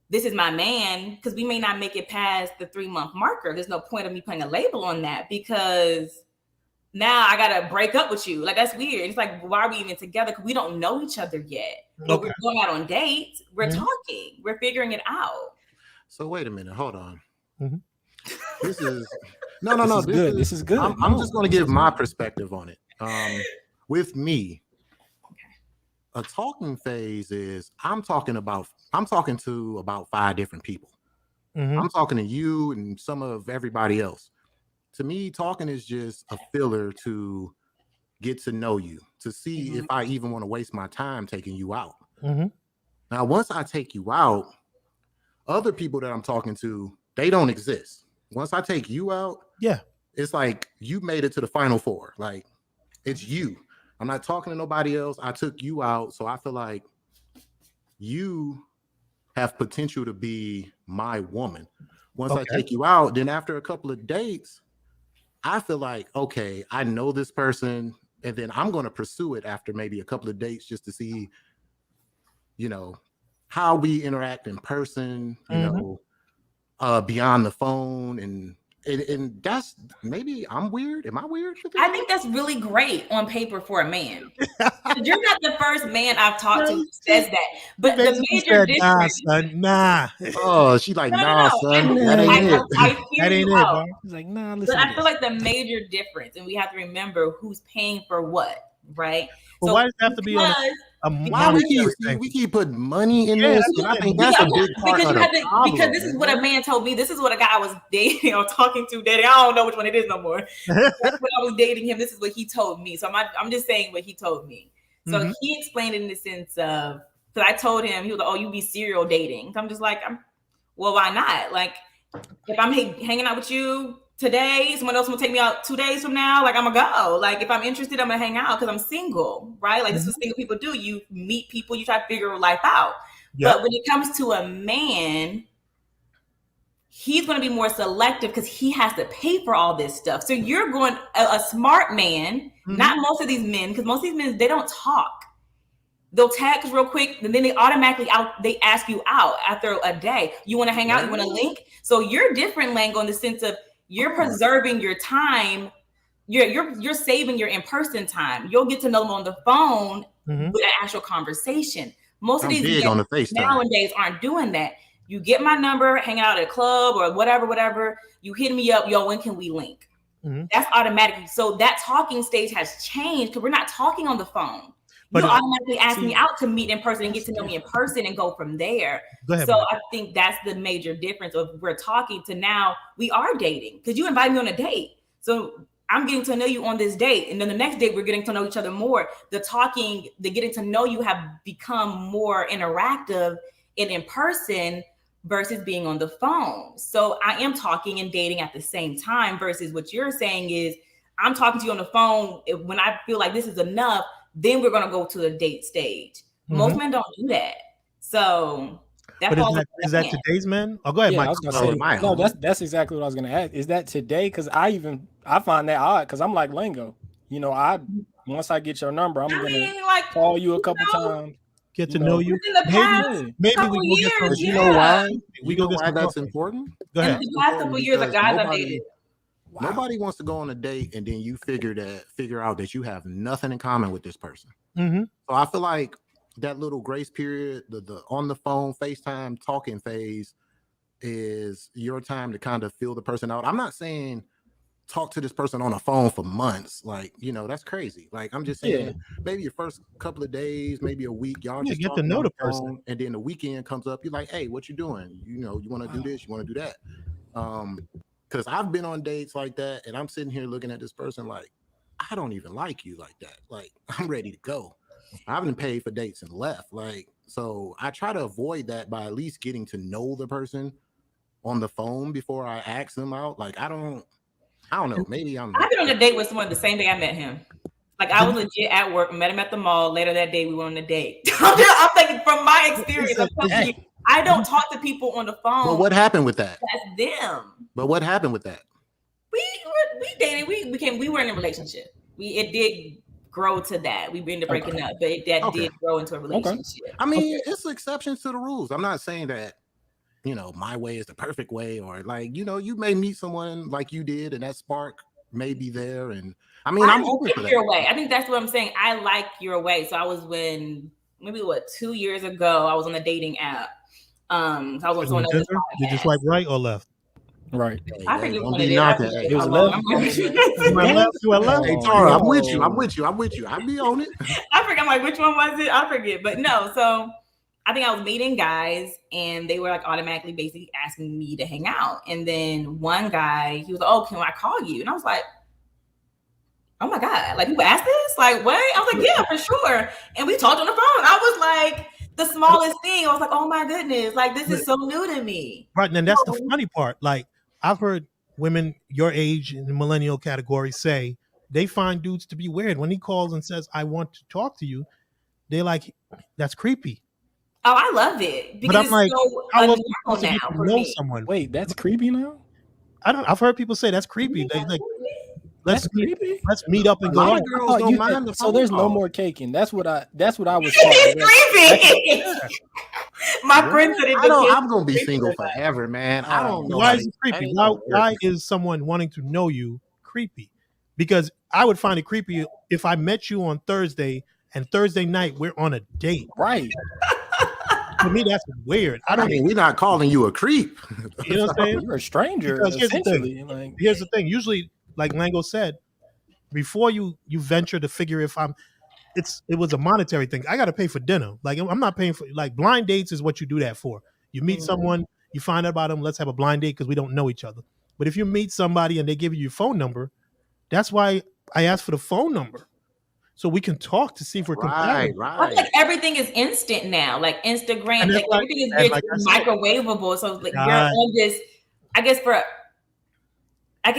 this is my man, because we may not make it past the 3-month marker. There's no point of me putting a label on that because now I gotta break up with you. Like that's weird. It's like, why are we even together? Because we don't know each other yet. But we're going out on dates. We're talking. We're figuring it out. So wait a minute. Hold on. Mhm. This is no. This is good. I'm just going to give my perspective on it. With me, a talking phase is I'm talking to about 5 different people. I'm talking to you and some of everybody else. To me, talking is just a filler to get to know you, to see if I even want to waste my time taking you out. Now, once I take you out, other people that I'm talking to, they don't exist. Once I take you out, it's like you made it to the final 4. Like it's you. I'm not talking to nobody else. I took you out, so I feel like you have potential to be my woman. Once I take you out, then after a couple of dates, I feel like, okay, I know this person, and then I'm going to pursue it after maybe a couple of dates just to see, how we interact in person, beyond the phone. And that's, maybe I'm weird. Am I weird? I think that's really great on paper for a man. You're not the first man I've talked to who says that. But the major difference. Nah. Oh, she's like, nah, son. That ain't it. I hear you out. He's like, nah, listen. But I feel like the major difference, and we have to remember who's paying for what, right? Well, so why does it have to be on why we keep putting money in this? And I think that's a big part of the problem. Because this is what a man told me. This is what a guy I was dating or talking to dating. I don't know which one it is no more. That's when I was dating him. This is what he told me. So I'm just saying what he told me. So he explained it in the sense of, because I told him, he was like, oh, you be serial dating. So I'm just like, well, why not? Like, if I'm hanging out with you today, someone else will take me out 2 days from now, like I'm gonna go. Like if I'm interested, I'm gonna hang out because I'm single, right? Like this is what single people do. You meet people, you try to figure life out. But when it comes to a man, he's going to be more selective because he has to pay for all this stuff. So you're going, a smart man, not most of these men, because most of these men, they don't talk. They'll text real quick, and then they automatically they ask you out after a day. You want to hang out? You want to link? So you're different, Lango, in the sense of you're preserving your time. You're saving your in-person time. You'll get to know them on the phone with an actual conversation. Most of these on the FaceTime nowadays aren't doing that. You get my number, hang out at a club or whatever. You hit me up, yo, when can we link? That's automatic. So that talking stage has changed because we're not talking on the phone. But you automatically ask me out to meet in person and get to know me in person and go from there. So I think that's the major difference of we're talking to now we are dating because you invite me on a date. So I'm getting to know you on this date. And then the next date, we're getting to know each other more. The talking, the getting to know you have become more interactive in person versus being on the phone. So I am talking and dating at the same time versus what you're saying is I'm talking to you on the phone. When I feel like this is enough, then we're going to go to the date stage. Most men don't do that. So that's is that today's men? Oh, go ahead, Mike. I was gonna say, no, that's exactly what I was going to ask. Is that today? Because I find that odd because I'm like Lango. Once I get your number, I'm going to call you a couple times. Get to know you. Maybe we will get some. You know why? We go get why that's important. Go ahead. In the past couple years, the guys I dated. Wow. Nobody wants to go on a date and then you figure out that you have nothing in common with this person. Mm-hmm. So I feel like that little grace period, the on the phone, FaceTime talking phase is your time to kind of feel the person out. I'm not saying talk to this person on a phone for months. Like, that's crazy. Like, I'm just saying maybe your first couple of days, maybe a week, y'all just get to talking know on the the phone, person. and then the weekend comes up, you're like, hey, what you doing? You want to do this, you want to do that. Because I've been on dates like that, and I'm sitting here looking at this person like, I don't even like you like that. Like, I'm ready to go. I haven't paid for dates and left. Like, so I try to avoid that by at least getting to know the person on the phone before I ask them out. Like, I don't know. Maybe I've been on a date with someone the same day I met him. Like, I was legit at work, met him at the mall. Later that day, we went on a date. I'm thinking from my experience, I don't talk to people on the phone. But what happened with that? That's them. But what happened with that? We dated. We were in a relationship. It did grow to that. We ended up breaking up, but did grow into a relationship. I mean, it's exceptions to the rules. I'm not saying that, my way is the perfect way, or like, you may meet someone like you did and that spark may be there. And I mean, I'm open for that. Your way. I think that's what I'm saying. I like your way. So I was maybe 2 years ago, I was on a dating app. I was on someone else's podcast. Did you swipe right or left? Right. I forget what it was left. You were left. Hey, Tara, I'm with you. I'll be on it. I forget. I'm like, which one was it? I forget. But no, so I think I was meeting guys and they were like automatically basically asking me to hang out. And then one guy, he was like, oh, can I call you? And I was like, oh my God, like people ask this? Like, what? I was like, yeah, for sure. And we talked on the phone. I was like, the smallest thing. I was like, oh my goodness, like this is so new to me. Right. And that's the funny part. Like, I've heard women your age in the millennial category say they find dudes to be weird. When he calls and says, I want to talk to you, they're like, that's creepy. Oh, I love it. Because but I'm like, so how else now to know someone? Wait, that's creepy now? I've heard people say that's creepy. They like, let's meet up and go. On. Girls don't mind so there's no more caking. That's what I was taught. Creepy. My friend said it. I'm gonna be single forever, man. I don't know. Why is it creepy? Why is someone wanting to know you creepy? Because I would find it creepy if I met you on Thursday and Thursday night we're on a date. Right. To me, that's weird. I mean, we're not calling you a creep. You know what I'm saying? You're a stranger. Because here's the thing. Usually, like Lango said, before you venture to figure if it was a monetary thing. I got to pay for dinner. Like, I'm not paying for, like, blind dates is what you do that for. You meet someone, you find out about them. Let's have a blind date because we don't know each other. But if you meet somebody and they give you your phone number, that's why I asked for the phone number. So we can talk to see if we're compatible. Right. I think everything is instant now, like Instagram, like everything is very microwavable. So like you're on this. I guess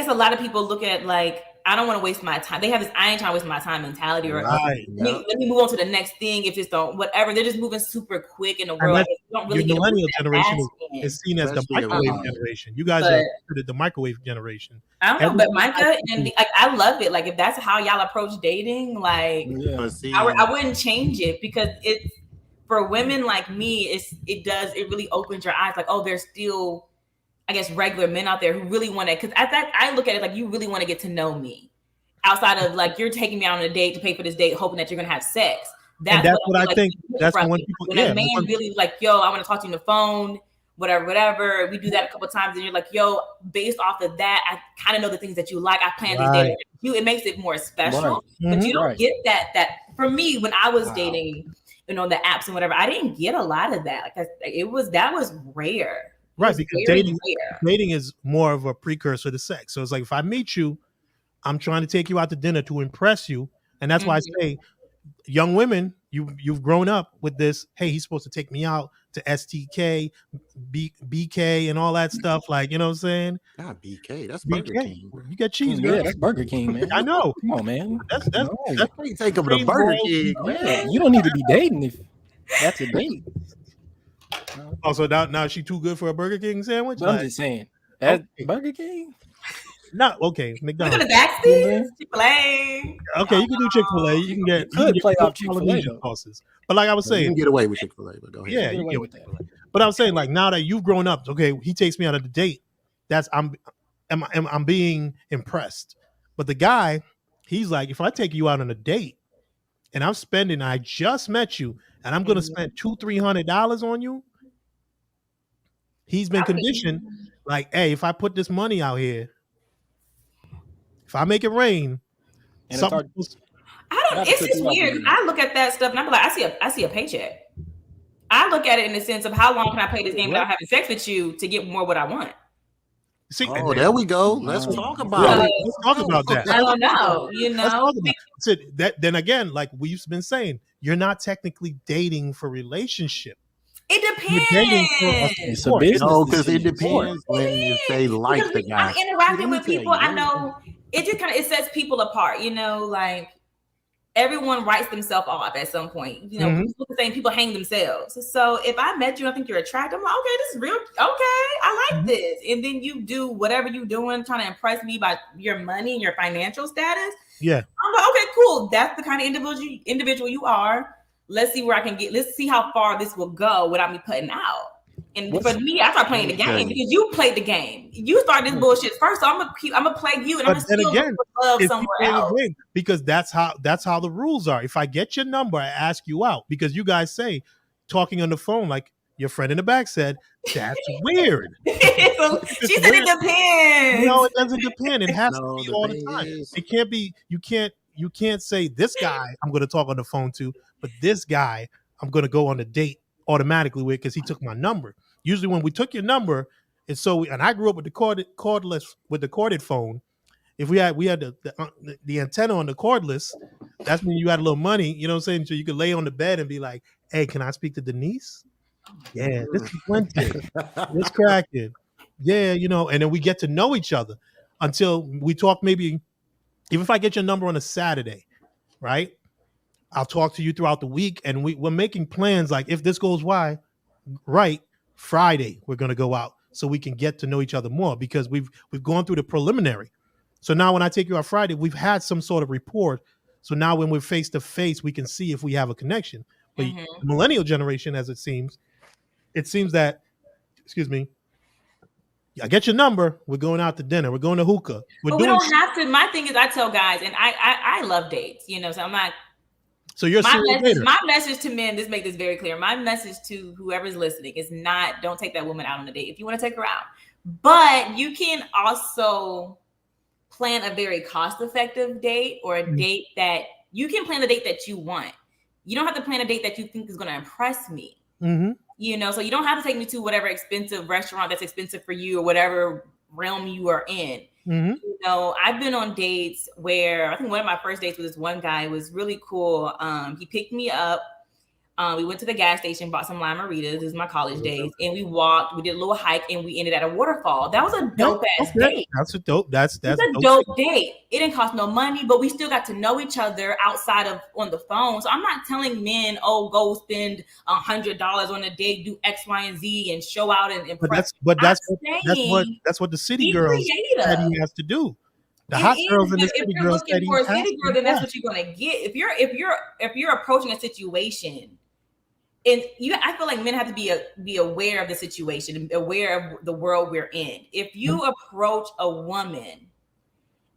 a lot of people look at like, I don't want to waste my time. They have this I ain't trying to waste my time mentality, or let me move on to the next thing. If it's whatever, they're just moving super quick in the world. Don't really your millennial generation is seen as the microwave generation. You guys are the microwave generation. I don't know, but Micah and like I love it. Like if that's how y'all approach dating, like I wouldn't change it, because it's for women like me. It really opens your eyes. Like, oh, there's still, I guess, regular men out there who really want to, because I look at it like you really want to get to know me outside of like you're taking me out on a date to pay for this date, hoping that you're going to have sex. That's what I think. That's when people, when a man really like, yo, I want to talk to you on the phone, whatever. We do that a couple of times and you're like, yo, based off of that, I kind of know the things that you like. I plan this date with you. It makes it more special, but you don't get that for me, when I was dating, the apps and whatever, I didn't get a lot of that. Like that was rare. Right, because dating is more of a precursor to sex. So it's like, if I meet you, I'm trying to take you out to dinner to impress you. And that's why I say, young women, you've grown up with this, hey, he's supposed to take me out to STK, BK, and all that stuff. Like, you know what I'm saying? Not BK, that's Burger King. You got cheese, yeah, that's Burger King, man. I know. Come on, man. That's you take them to Burger King, man. You don't need to be dating if that's a date. Also, now is she too good for a Burger King sandwich? I'm just saying. Burger King? No, okay. McDonald's. Look at the Zaxby's, Chick-fil-A. Okay, you can do Chick-fil-A. You can get play off Chick-fil-A sauces. But like I was saying, you can get away with Chick-fil-A, but go ahead. Yeah, you get away with that. But I was saying, like, now that you've grown up, okay, he takes me out of the date. I'm being impressed. But the guy, he's like, if I take you out on a date and I just met you and I'm gonna spend $200-300 on you, he's been conditioned like, hey, if I put this money out here, if I make it rain, And something It's just weird. I look at that stuff and I'm like, I see a paycheck. I look at it in the sense of how long can I play this game without having sex with you to get more what I want? See, there we go. Let's talk about it. Let's talk about that. I don't know. So then again, like we've been saying, you're not technically dating for relationship. It depends. You're dating for it's a business. No, because it depends when you say like the guy. I'm interacting with people. I know it just kind of sets people apart. Like everyone writes themselves off at some point. People hang themselves. So if I met you and I think you're attractive, I'm like, okay, this is real. Okay, I like this. And then you do whatever you're doing, trying to impress me by your money and your financial status. Yeah. I'm like, okay, cool. That's the kind of individual you are. Let's see where I can get. Let's see how far this will go without me putting out. And for me, I start playing the game because you played the game. You started this bullshit first, so I'm gonna play you, and I'm gonna still love somewhere else. Because that's how the rules are. If I get your number, I ask you out because you guys say talking on the phone, like your friend in the back said, that's weird. She said it depends. No, it doesn't depend. It has to be all the time. It can't be. You can't say this guy I'm going to talk on the phone to, but this guy I'm going to go on a date automatically with because he took my number. Usually when we took your number, it's and I grew up with the corded phone. If we had the antenna on the cordless, that's when you had a little money, you know what I'm saying? So you could lay on the bed and be like, hey, can I speak to Denise? Yeah, this is Wednesday. This cracking. Yeah, and then we get to know each other until we talk maybe, even if I get your number on a Saturday, right? I'll talk to you throughout the week and we're making plans like if this goes right, Friday we're going to go out so we can get to know each other more because we've gone through the preliminary. So now when I take you out Friday, we've had some sort of rapport. So now when we're face to face, we can see if we have a connection. But the millennial generation, as it seems that, I get your number. We're going out to dinner. We're going to hookah. We don't have to. My thing is, I tell guys, and I love dates. So I'm not. So you're my message to men. Make this very clear. My message to whoever's listening is not. Don't take that woman out on a date if you want to take her out, but you can also plan a very cost-effective date or a date that you can plan the date that you want. You don't have to plan a date that you think is going to impress me. Mm-hmm. So you don't have to take me to whatever expensive restaurant that's expensive for you or whatever realm you are in. Mm-hmm. I've been on dates where I think one of my first dates with this one guy was really cool. He picked me up. We went to the gas station, bought some Lime-A-Ritas. This is my college days. And we walked, we did a little hike, and we ended at a waterfall. That was a dope ass date. That's a dope date. It didn't cost no money, but we still got to know each other outside of on the phone. So I'm not telling men, go spend $100 on a date, do X, Y, and Z, and show out and impress. But that's what the city girls said he has to do. The hot girls in the city girls said he has to do. Then that's what you're gonna get. If you're approaching a situation. And I feel like men have to be aware of the situation, aware of the world we're in. If you approach a woman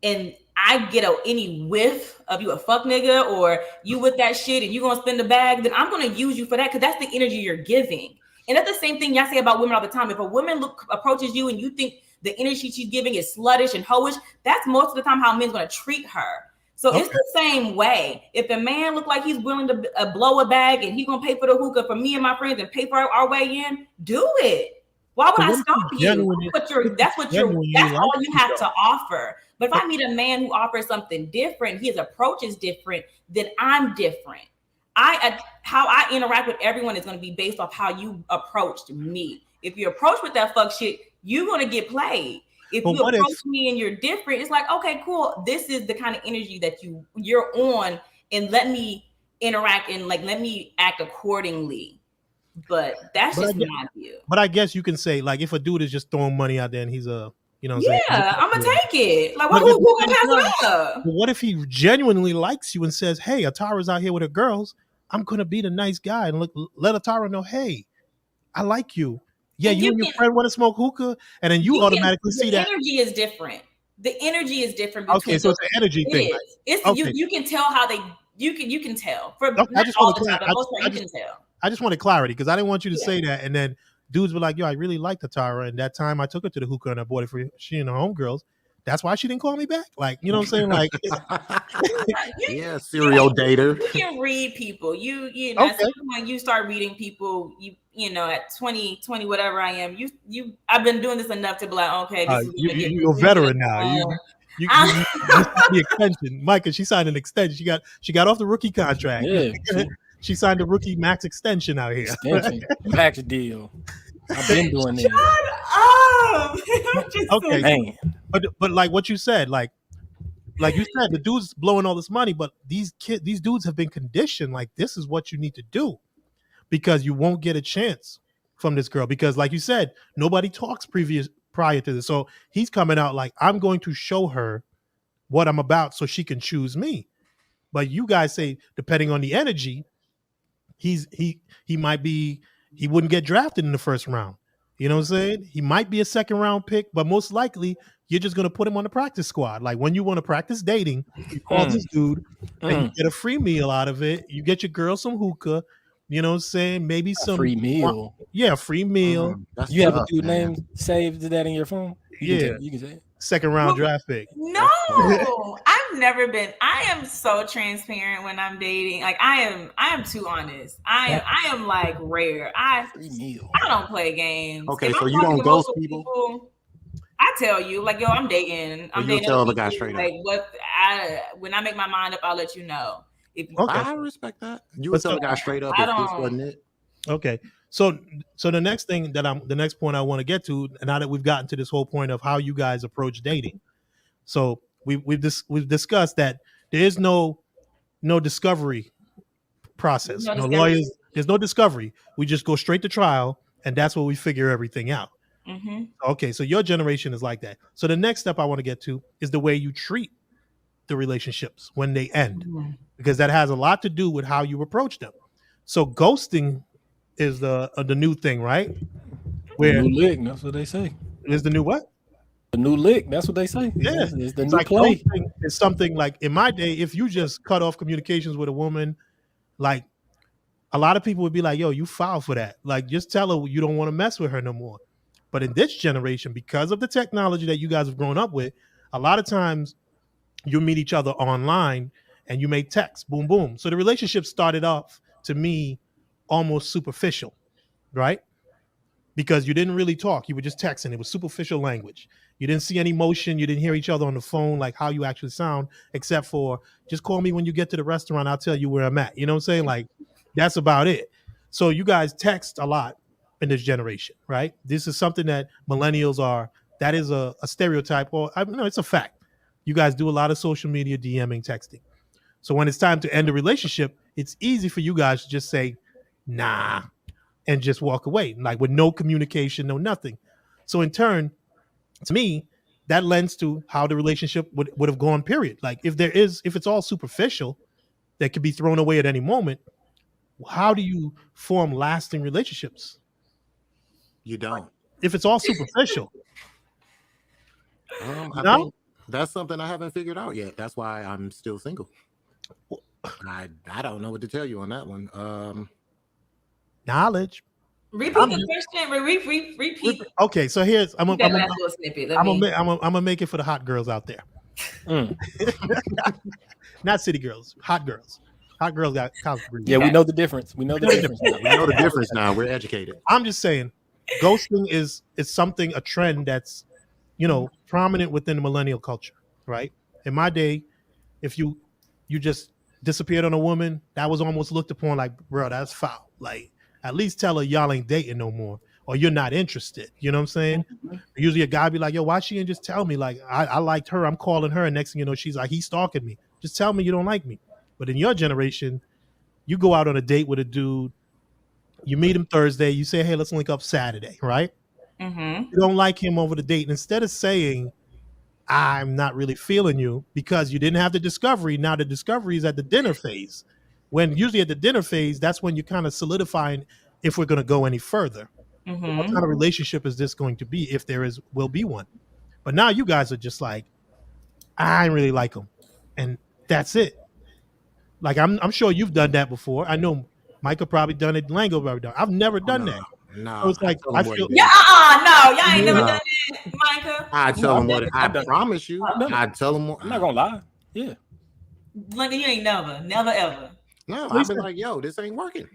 and I get any whiff of you a fuck nigga or you with that shit and you gonna spend the bag, then I'm gonna use you for that because that's the energy you're giving. And that's the same thing y'all say about women all the time. If a woman approaches you and you think the energy she's giving is sluttish and hoish, that's most of the time how men's gonna treat her. So it's the same way. If a man look like he's willing to blow a bag and he's gonna pay for the hookah for me and my friends and pay for our way in, do it. Why would I stop you? That's all you have to offer. But if I meet a man who offers something different, his approach is different, then I'm different. How I interact with everyone is going to be based off how you approached me. If you approach with that fuck shit, you're going to get played. If you approach me and you're different, it's like, okay, cool. This is the kind of energy that you're on, and let me interact and let me act accordingly. But that's just my view. But I guess you can say, like, if a dude is just throwing money out there and he's I'm gonna take it. Like, who gonna pass it up? But what if he genuinely likes you and says, hey, Atara's out here with her girls. I'm gonna be the nice guy and let Atara know, hey, I like you. Yeah, And you you and your can friend want to smoke hookah, and then you automatically see the that. energy is different. The energy is different Okay, between so those. it's an energy It thing. is. It's Okay. you can tell how they you can tell. For Okay, I not just all want the to time, but most part I you just can tell. I just wanted clarity because I didn't want you to Yeah. say that, and then dudes were like, "Yo, I really like the Tara," and that time I took her to the hookah and I bought it for she and her homegirls. That's why she didn't call me back. Like, you know what I'm saying? Like, Yeah, serial dater. You can read people. You know, at okay, some point you start reading people, you know, at 20 whatever I am, you I've been doing this enough to be like, okay, this is gonna get you're a this is gonna veteran now. go. You signed the extension, Micah. She signed an extension. She got off the rookie contract. Yeah, She signed the rookie max extension out here. extension, max deal. I've been doing this. I'm just Okay, saying. Man, but like what you said, like you said, the dude's blowing all this money, but these dudes have been conditioned like this is what you need to do because you won't get a chance from this girl because, like you said, nobody talks prior to this. So he's coming out like I'm going to show her what I'm about so she can choose me. But you guys say depending on the energy, he might be he wouldn't get drafted in the first round. You know what I'm saying? He might be a second round pick, but most likely you're just gonna put him on the practice squad. Like when you want to practice dating, you call this dude and you get a free meal out of it. You get your girl some hookah, you know what I'm saying? Maybe a some free meal. yeah, free meal. That's You have a tough, dude man. name saved to that in your phone? Yeah. You can say it. Second round draft pick. No, I've never been. I am so transparent when I'm dating. Like I am too honest. I am like rare. Free meal. I don't play games. Okay, If so I'm you talking don't to ghost multiple people? I tell you, like, yo, I'm dating. I'm you'll dating tell other the guy people. straight up. Like, when I make my mind up, I'll let you know. If Okay. I respect that. You would tell the guy straight up I if this don't- wasn't it. Okay. So the next thing the next point I want to get to, now that we've gotten to this whole point of how you guys approach dating. So we've discussed that there is no discovery process. No No discovery. lawyers, there's no discovery. We just go straight to trial and that's where we figure everything out. Mhm. Okay, so your generation is like that. So the next step I want to get to is the way you treat the relationships when they end, because that has a lot to do with how you approach them. So ghosting is the new thing, right? The new lick, that's what they say. Is the new what? The new lick, that's what they say. Yeah, It's the it's new like play. ghosting is something like in my day, if you just cut off communications with a woman, like a lot of people would be like, "Yo, you foul for that." Like, just tell her you don't want to mess with her no more. But in this generation, because of the technology that you guys have grown up with, a lot of times you meet each other online and you make texts, boom, boom. So the relationship started off to me almost superficial, right? Because you didn't really talk. You were just texting. It was superficial language. You didn't see any emotion. You didn't hear each other on the phone, like how you actually sound, except for just call me when you get to the restaurant. I'll tell you where I'm at. You know what I'm saying? Like that's about it. So you guys text a lot in this generation, right? This is something that millennials are, that is a stereotype, or I know it's a fact. You guys do a lot of social media, DMing, texting. So when it's time to end a relationship, it's easy for you guys to just say, nah, and just walk away, like with no communication, no nothing. So in turn, to me, that lends to how the relationship would have gone, period. Like if it's all superficial, that could be thrown away at any moment, how do you form lasting relationships? You don't. If it's all superficial. I No? think that's something I haven't figured out yet. That's why I'm still single. I don't know what to tell you on that one. Knowledge. Repeat the question. Repeat. Okay, so here's I'm that last little snippet. gonna make it for the hot girls out there. Not city girls, hot girls. Hot girls got college degrees. Yeah, we know the difference. We know the difference. We know the difference now. We're educated. I'm just saying, ghosting is something, a trend that's, prominent within the millennial culture, right? In my day, if you just disappeared on a woman, that was almost looked upon like, bro, that's foul. Like, at least tell her y'all ain't dating no more, or you're not interested. You know what I'm saying? Usually a guy be like, yo, why she didn't just tell me? Like, I liked her, I'm calling her, and next thing you know, she's like, he's stalking me. Just tell me you don't like me. But in your generation, you go out on a date with a dude, you meet him Thursday, you say, hey, let's link up Saturday, right? You don't like him over the date. And instead of saying, I'm not really feeling you, because you didn't have the discovery, now the discovery is at the dinner phase. When usually at the dinner phase, that's when you're kind of solidifying if we're going to go any further. What kind of relationship is this going to be if will be one? But now you guys are just like, I really like him, and that's it. Like I'm sure you've done that before. I know Micah probably done it. Lango probably done. I've never done that. So it's like I feel. Yeah, no, y'all ain't never done it, Micah. I tell him what I promise you. I tell him. I'm not gonna lie. Yeah. Like you ain't never ever. No, I've been like, yo, this ain't working.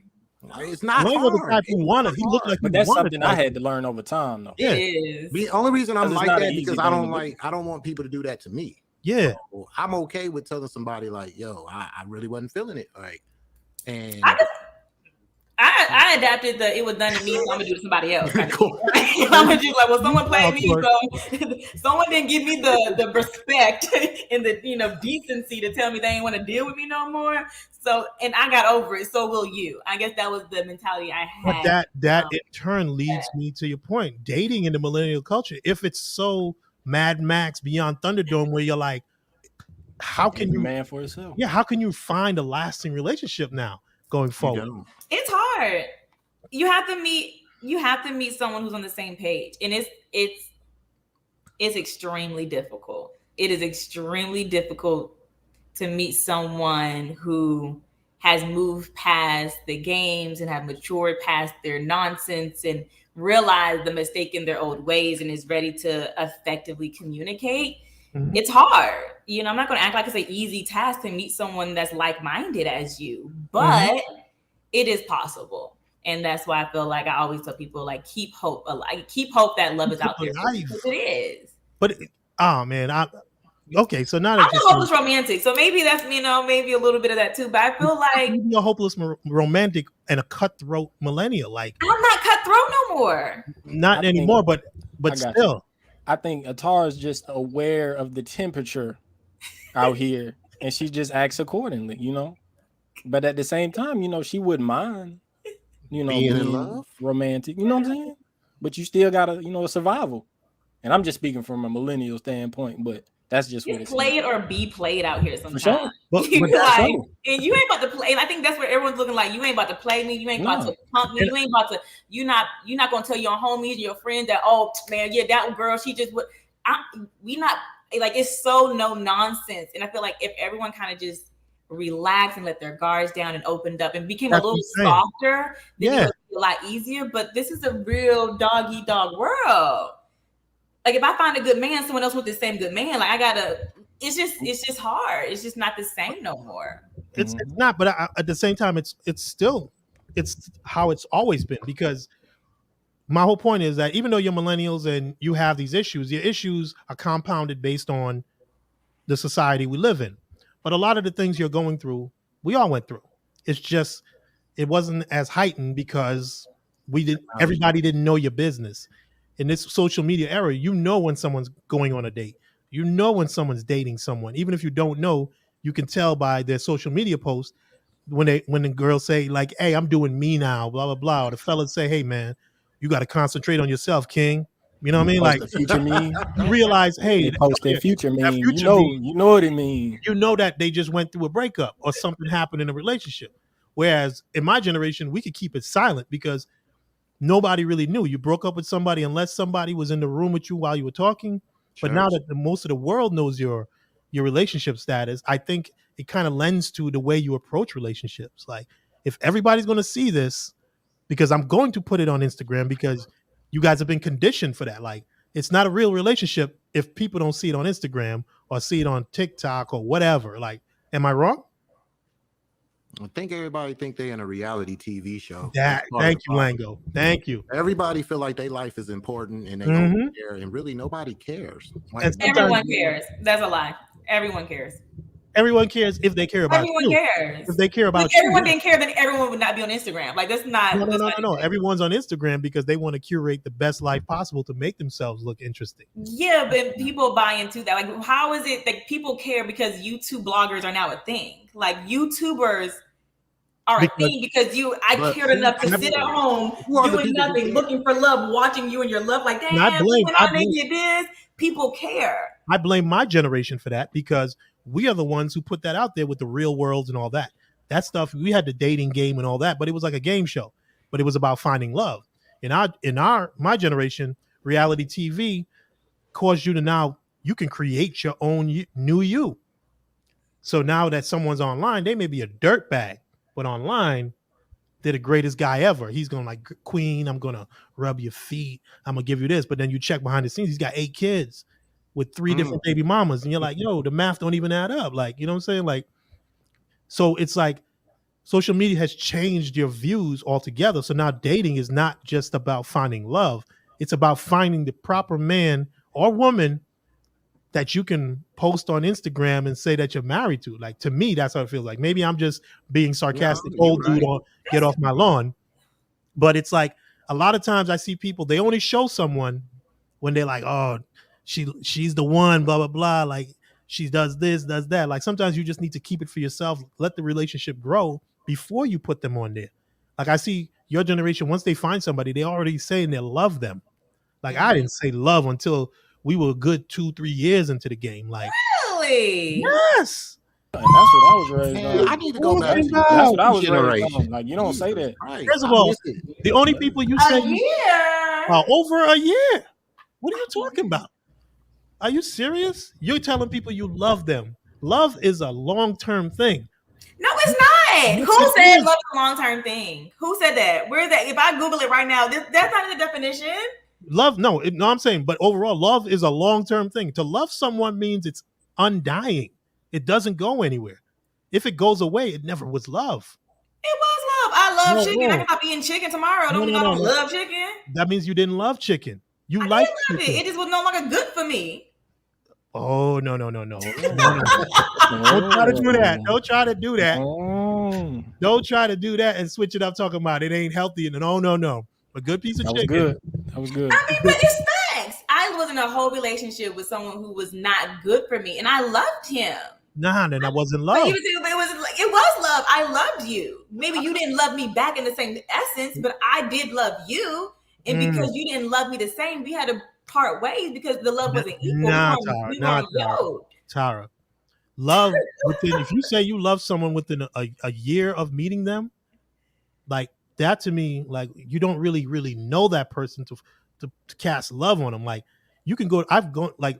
It's not Lango the hard. type who wanted. He looked like, but that's something I had to learn over time, though. Yeah. It is. The only reason I'm like that because I don't thing I don't want people to do that to me. Yeah. So I'm okay with telling somebody like, yo, I really wasn't feeling it. Like, and I adapted it was done to me, so I'm gonna do it to somebody else. I'm gonna just like, well, someone played me, so someone didn't give me the respect and the decency to tell me they ain't want to deal with me no more. So, and I got over it. So will you. I guess that was the mentality I had. But that in turn leads me to your point. Dating in the millennial culture, if it's so Mad Max Beyond Thunderdome, where you're like, how can you man for yourself? Yeah, how can you find a lasting relationship now going forward? It's hard. You have to meet someone who's on the same page, and it's extremely difficult. It is extremely difficult to meet someone who has moved past the games and have matured past their nonsense and realized the mistake in their old ways and is ready to effectively communicate. It's hard. I'm not going to act like it's an easy task to meet someone that's like-minded as you, but it is possible. And that's why I feel like I always tell people, like, keep hope alive. Keep hope that love is out there. It is. But, okay, so now I'm a hopeless romantic. So maybe that's, maybe a little bit of that too. But I feel like you're a hopeless romantic and a cutthroat millennial. Like, I'm not cutthroat no more. Not anymore, but still. I think Atara's just aware of the temperature out here, and she just acts accordingly, But at the same time, she wouldn't mind, being in love, romantic. You know what I'm saying? But you still gotta, survival. And I'm just speaking from a millennial standpoint, but that's just what it's play it or be played out here sometimes. For sure. But and you ain't about to play. And I think that's where everyone's looking like, you ain't about to play me. You ain't about to pump me. You ain't about to. You're not gonna tell your homies, your friends that, oh man, yeah, that girl, she just would. We not like, it's so no nonsense. And I feel like if everyone kind of just relaxed and let their guards down and opened up and became a little softer, then it would be a lot easier. But this is a real dog eat dog world. Like, if I find a good man, someone else with the same good man, like, it's just hard. It's just not the same no more. It's not, but at the same time, it's how it's always been. Because my whole point is that even though you're millennials and you have these issues, your issues are compounded based on the society we live in. But a lot of the things you're going through, we all went through. It's just, it wasn't as heightened because everybody didn't know your business. In this social media era, when someone's going on a date, when someone's dating someone. Even if you don't know, you can tell by their social media posts when the girls say, like, hey, I'm doing me now, blah, blah, blah. Or the fellas say, hey, man, you got to concentrate on yourself, king. You know what I mean? Like, future me. You realize, hey, they post their future me. You know what it means. You know that they just went through a breakup or something happened in a relationship. Whereas in my generation, we could keep it silent because nobody really knew. You broke up with somebody unless somebody was in the room with you while you were talking. Sure. But now that most of the world knows your relationship status, I think it kind of lends to the way you approach relationships. Like, if everybody's going to see this, because I'm going to put it on Instagram because you guys have been conditioned for that. Like, it's not a real relationship if people don't see it on Instagram or see it on TikTok or whatever. Like, am I wrong? I think everybody think they're in a reality TV show. Thank you, Lango. Thank you. Everybody feel like their life is important and they don't care, and really nobody cares. Like, everyone cares. That's a lie. Everyone cares. Everyone cares if they care about you. Everyone cares. If they care about you. If everyone didn't care, then everyone would not be on Instagram. Like, that's not. No. Everyone's on Instagram because they want to curate the best life possible to make themselves look interesting. Yeah, but people buy into that. Like, how is it that people care because YouTube bloggers are now a thing? Like, YouTubers are a thing because I cared enough to sit at home doing nothing, looking for love, watching you and your love. Like, damn, I make it this. People care. I blame my generation for that because we are the ones who put that out there with the real worlds and all that. That stuff, we had the dating game and all that, but it was like a game show. But it was about finding love. My generation, reality TV caused you to now you can create your own new you. So now that someone's online, they may be a dirtbag, but online they're the greatest guy ever. He's gonna like, Queen, I'm gonna rub your feet. I'm gonna give you this. But then you check behind the scenes, he's got 8 kids with 3 different baby mamas, and you're like, yo, the math don't even add up. Like, you know what I'm saying? Like, so it's like social media has changed your views altogether. So now dating is not just about finding love; it's about finding the proper man or woman that you can post on Instagram and say that you're married to. Like, to me, that's how it feels like. Maybe I'm just being sarcastic, old dude, or get off my lawn. But it's like a lot of times I see people, they only show someone when they're like, oh, she's the one, blah, blah, blah. Like, she does this, does that. Like, sometimes you just need to keep it for yourself, let the relationship grow before you put them on there. Like, I see your generation, once they find somebody, they already saying they love them. Like, I didn't say love until we were a good 2-3 years into the game. Like, really? yes. And that's what I was raised Man, on. I need to go back to That's what I was raised generation. on. Like, you don't say that. Christ, First of I all, miss it. the only people you A say year? are over a year. What are you talking about? Are you serious? You're telling people you love them. Love is a long-term thing. No, it's not. Yes, Who it said is. love is a long-term thing? Who said that? Where is that? If I Google it right now, that's not in the definition. Love, no, I'm saying, but overall, love is a long-term thing. To love someone means it's undying. It doesn't go anywhere. If it goes away, it never was love. It was love. I love chicken. No. I can stop eating chicken tomorrow. Don't mean I don't love chicken. That means you didn't love chicken. You I like did love chicken. it. It just was no longer good for me. Oh, no. Don't try to do that. Don't try to do that. Oh, Don't try to do that and switch it up talking about it ain't healthy. And no. A good piece of that was chicken. good. That was good. I mean, but it's facts. I was in a whole relationship with someone who was not good for me, and I loved him. Nah, then that wasn't But love. it was love. I loved you. Maybe you didn't love me back in the same essence, but I did love you. And because you didn't love me the same, we had to part ways because the love wasn't equal. We weren't yoked. Tara. Love within, if you say you love someone within a year of meeting them, like that to me, like you don't really know that person to cast love on them. Like you can go, I've gone, like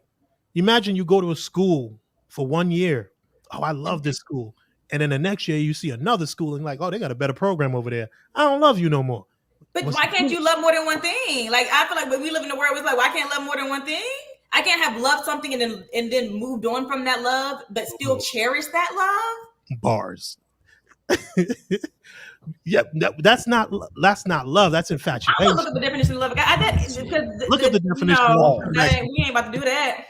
imagine you go to a school for 1 year. Oh, I love this school. And then the next year you see another school and like, oh, they got a better program over there. I don't love you no more. But why can't you love more than one thing? Like I feel like when we live in a world, it's like, why can't love more than one thing? I can't have loved something and then moved on from that love, but still cherish that love. Bars. Yeah, that's not love. That's infatuation. I'm gonna look at the definition of love. Look at the definition of love. We ain't about to do that.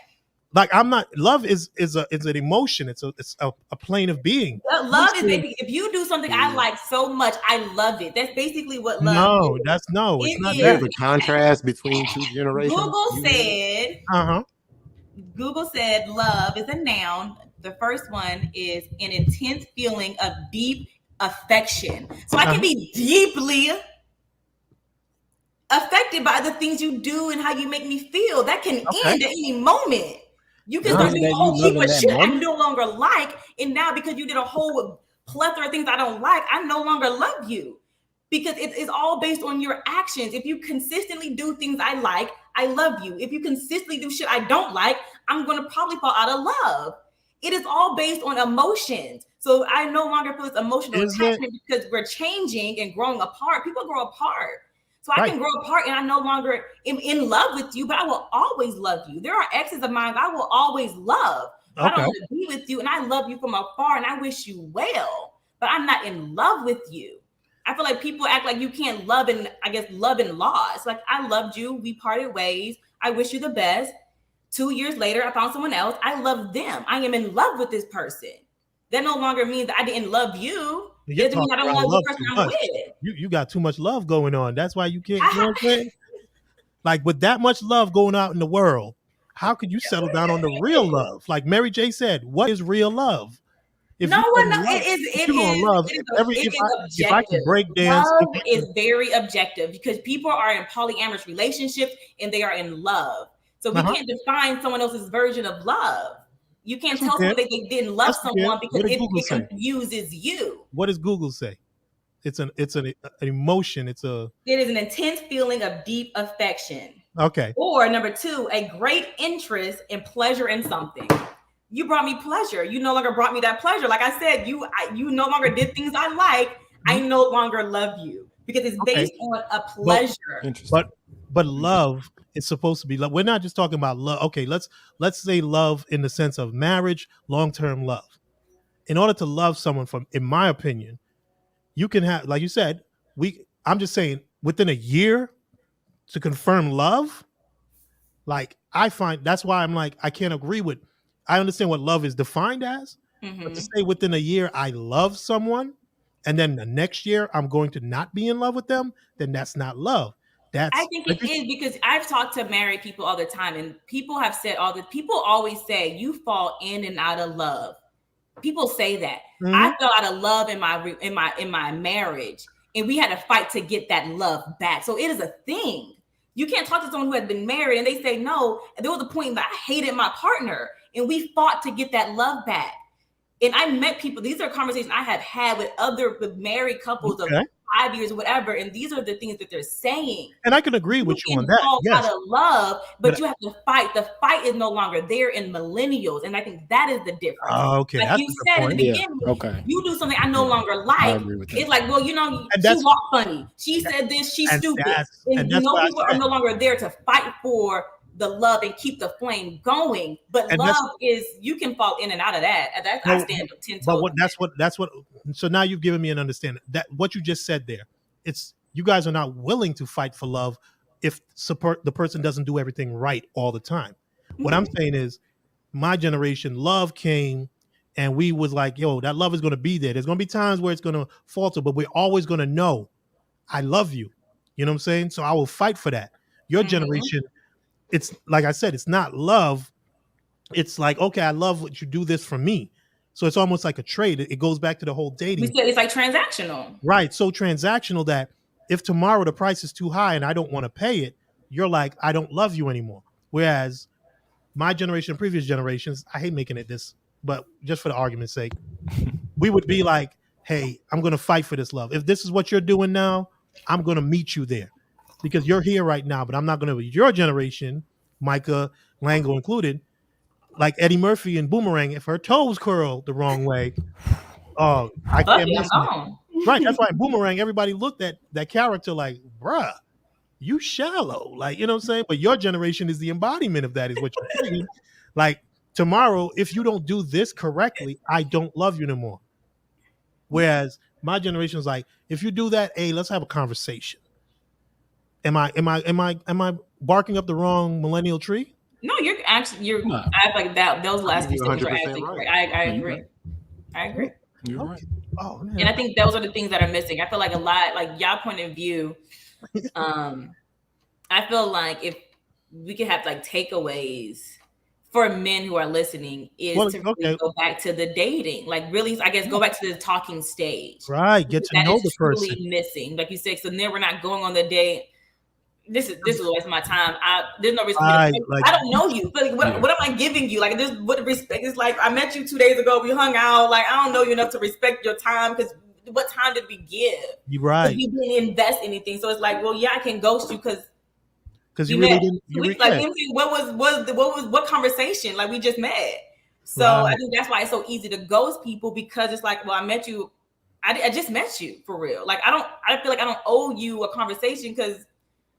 Like I'm not. Love is an emotion. It's a plane of being. Love is if you do something I like so much, I love it. That's basically what love. It's not that. There's a contrast between two generations. Google said love is a noun. The first one is an intense feeling of deep affection. So I can be deeply affected by the things you do and how you make me feel. That can end at any moment. You can start doing all heap of shit I no longer like, and now because you did a whole plethora of things I don't like, I no longer love you. Because it is all based on your actions. If you consistently do things I like, I love you. If you consistently do shit I don't like, I'm going to probably fall out of love. It is all based on emotions. So I no longer feel this emotional attachment because we're changing and growing apart. People grow apart. So I can grow apart and I no longer am in love with you, but I will always love you. There are exes of mine I will always love. I don't want to be with you and I love you from afar and I wish you well, but I'm not in love with you. I feel like people act like you can't love and love and loss. Like I loved you. We parted ways. I wish you the best. 2 years later, I found someone else. I love them. I am in love with this person. That no longer means that I didn't love you. It doesn't mean I don't love the person I'm with. You got too much love going on. That's why you can't. You know what I'm saying? Like with that much love going out in the world, how could you settle down on the real love? Like Mary J said, what is real love? If I can break dance, love is very objective because people are in polyamorous relationships and they are in love. So we can't define someone else's version of love. You can't tell someone that they didn't love someone because it confuses you. What does Google say? It's an emotion. It's a It is an intense feeling of deep affection. okay. Or number two, a great interest and pleasure in something. You brought me pleasure. You no longer brought me that pleasure. Like I said, you no longer did things I like. I no longer love you because it's Okay. based on a pleasure. Interesting. But love is supposed to be love. We're not just talking about love. Okay, let's say love in the sense of marriage, long-term love. In order to love someone, from in my opinion, you can have, like you said, I'm just saying within a year to confirm love, like I find that's why I'm like, I can't agree with, I understand what love is defined as, but to say within a year I love someone and then the next year I'm going to not be in love with them, then that's not love. That's I think it is because I've talked to married people all the time, and people have said all this. People always say you fall in and out of love. People say that. I fell out of love in my marriage, and we had to fight to get that love back. So it is a thing. You can't talk to someone who has been married and they say no. And there was a point that I hated my partner, and we fought to get that love back. And I met people. These are conversations I have had with married couples of 5 years, whatever. And these are the things that they're saying. and I can agree with you on that. Fall Yes. out of love, but you have to fight. The fight is no longer there in millennials, and I think that is the difference. Okay, Like that's you a good said in point. the Yeah, beginning, okay. you do something I no longer I like. agree with that. It's like, well, you know, And she that's- walked funny. She said this. She's and stupid. that's- And, and you that's know, what I people are said. no longer there to fight for the love and keep the flame going. But And love is, you can fall in and out of that. I No, stand up 10 toes. But that's what. So now you've given me an understanding that what you just said there. It's you guys are not willing to fight for love if the person doesn't do everything right all the time. What I'm saying is, my generation, love came, and we was like, yo, that love is going to be there. There's going to be times where it's going to falter, but we're always going to know, I love you. You know what I'm saying? So I will fight for that. Your generation, it's like I said, it's not love. It's like, okay, I love what you do this for me. So it's almost like a trade. It goes back to the whole We dating. said it's like transactional. Right. So transactional that if tomorrow the price is too high and I don't want to pay it, you're like, I don't love you anymore. Whereas my generation and previous generations, I hate making it this, but just for the argument's sake, we would be like, hey, I'm going to fight for this love. If this is what you're doing now, I'm going to meet you there because you're here right now, but I'm not going to. Your generation, Micah, Lango included, like Eddie Murphy and Boomerang, if her toes curl the wrong way, oh, I can't miss it. Right, that's why in Boomerang, everybody looked at that character like, bruh, you shallow. Like, you know what I'm saying? But your generation is the embodiment of that, is what you're saying. Like, tomorrow, if you don't do this correctly, I don't love you anymore. Whereas my generation is like, if you do that, hey, let's have a conversation. Am I barking up the wrong millennial tree? No, you're I like that. Those last two statements are 100% actually right. correct. I agree. I agree. You're right. Oh man. And I think those are the things that are missing. I feel like a lot, like y'all point of view. I feel like if we could have like takeaways for men who are listening is to really go back to the dating, like really, I guess, go back to the talking stage. Right, get to know the person. Really missing, like you said. So then we're not going on the date. This is a waste of my time. There's no reason. I don't know you. But what am I giving you? Like, what respect is like? I met you 2 days ago. We hung out. Like, I don't know you enough to respect your time because what time did we give? You're right. You didn't invest anything. So it's like, well, yeah, I can ghost you because you really didn't. What conversation? Like, we just met. So I think that's why it's so easy to ghost people because it's like, well, I met you. I just met you for real. Like, I feel like I don't owe you a conversation because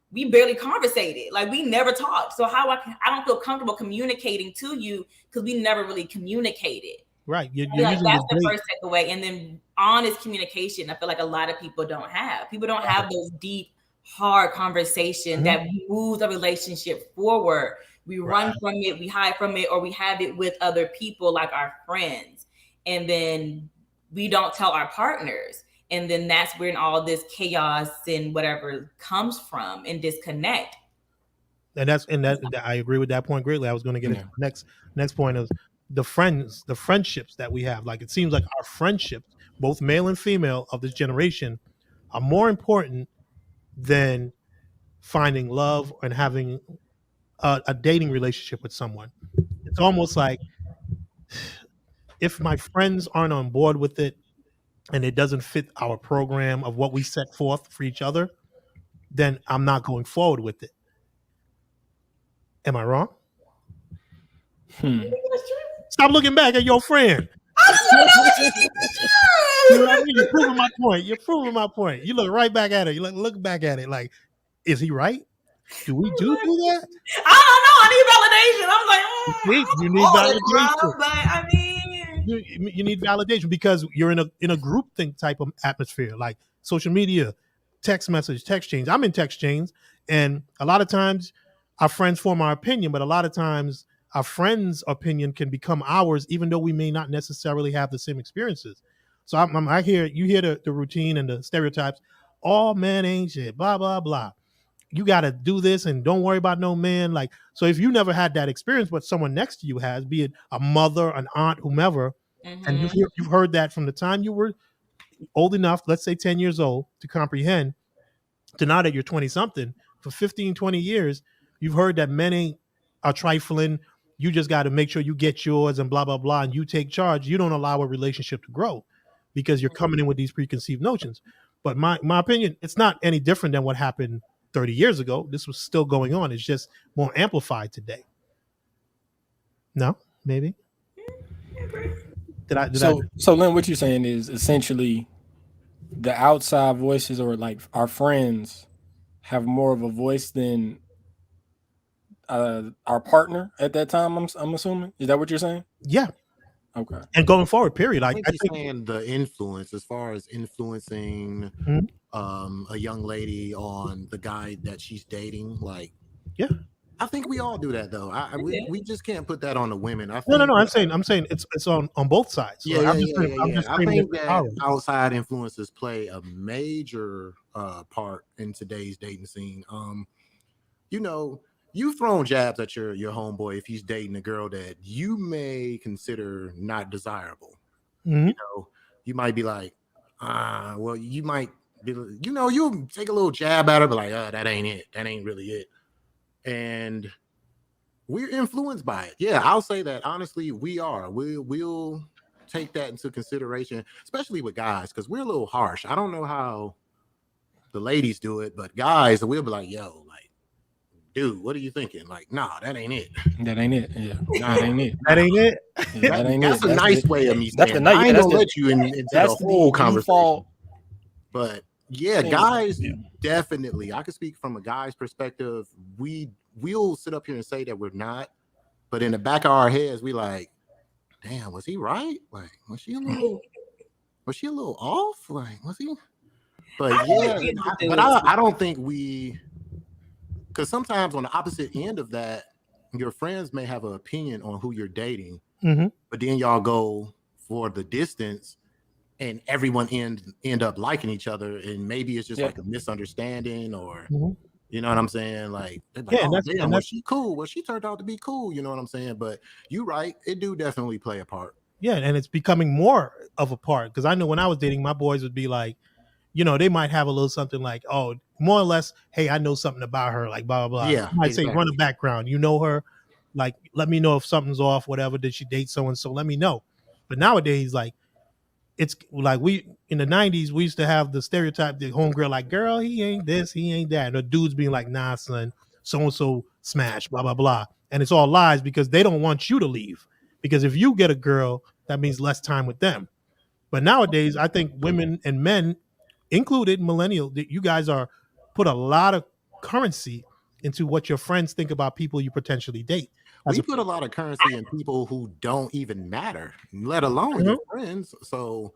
we barely conversated. Like, we never talked. So I don't feel comfortable communicating to you because we never really communicated. Right. You're like that's the first takeaway. And then honest communication, I feel like a lot of people don't have. People don't have those deep, hard conversations that moves a relationship forward. We run from it, we hide from it, or we have it with other people like our friends. And then we don't tell our partners. And then that's where all this chaos and whatever comes from and disconnect. And I agree with that point greatly. I was going to get into the next point is the friendships that we have. Like, it seems like our friendships, both male and female of this generation, are more important than finding love and having a dating relationship with someone. It's almost like if my friends aren't on board with it, and it doesn't fit our program of what we set forth for each other, then I'm not going forward with it. Am I wrong? Stop looking back at your friend. You know what I mean? You're proving my point. You're proving my point. You look right back at it. You look back at it like, is he right? Do we do that? I don't know. I need validation. I'm like, You need validation. But I mean, you need validation because you're in a group think type of atmosphere, like social media, text message, text chains. I'm in text chains, and a lot of times our friends form our opinion, but a lot of times our friends' opinion can become ours, even though we may not necessarily have the same experiences. So I hear the routine and the stereotypes. All men ain't shit. Blah blah blah. You got to do this and don't worry about no man. Like, so if you never had that experience, but someone next to you has, be it a mother, an aunt, whomever, and you've heard that from the time you were old enough, let's say 10 years old, to comprehend, to now that you're 20 something, for 15, 20 years, you've heard that men are trifling. You just got to make sure you get yours and blah, blah, blah. And you take charge. You don't allow a relationship to grow because you're coming in with these preconceived notions. But my opinion, it's not any different than what happened 30 years ago. This was still going on. It's just more amplified today. No, maybe. So Lynn, what you're saying is essentially the outside voices, or like our friends, have more of a voice than our partner at that time. I'm assuming. Is that what you're saying? Yeah. Okay. And going forward, period. I think he's saying the influence, as far as influencing a young lady on the guy that she's dating. Like, yeah, I think we all do that though. We just can't put that on the women. I think, no. I'm saying it's on both sides. So I think that outside influences play a major part in today's dating scene. You know, you've thrown jabs at your homeboy if he's dating a girl that you may consider not desirable. You know, you might be like, well, you might be, you'll take a little jab at her, but like, that ain't it. That ain't really it. And we're influenced by it. Yeah, I'll say that honestly, we are. We'll take that into consideration, especially with guys, because we're a little harsh. I don't know how the ladies do it, but guys, we'll be like, yo, like, dude, what are you thinking? Like, nah, that ain't it. That ain't it. Yeah, nah, that ain't it. That ain't it. Yeah, that ain't that's it. a nice way of me saying. I ain't gonna let you into the whole conversation. But yeah, guys, definitely. I can speak from a guy's perspective. We'll sit up here and say that we're not, but in the back of our heads, we like, damn, was he right? Like, was she a little off? Like, was he? But I don't think because sometimes on the opposite end of that, your friends may have an opinion on who you're dating, but then y'all go for the distance and everyone end up liking each other, and maybe it's just like a misunderstanding, or you know what I'm saying? Like, was she cool? Well, she turned out to be cool, you know what I'm saying? But you're right, it do definitely play a part. Yeah, and it's becoming more of a part, because I know when I was dating, my boys would be like, they might have a little something like, oh, more or less, hey, I know something about her, like blah, blah, blah. Yeah. I might say, run a background. You know her, like, let me know if something's off, whatever. Did she date so-and-so? Let me know. But nowadays, like, it's like in the 90s, we used to have the stereotype, the homegirl, like, girl, he ain't this, he ain't that. And the dudes being like, nah, son, so-and-so smash, blah, blah, blah. And it's all lies because they don't want you to leave. Because if you get a girl, that means less time with them. But nowadays, I think women and men, included millennial, that you guys are put a lot of currency into what your friends think about people you potentially date. We put a lot of currency in people who don't even matter, let alone your friends. So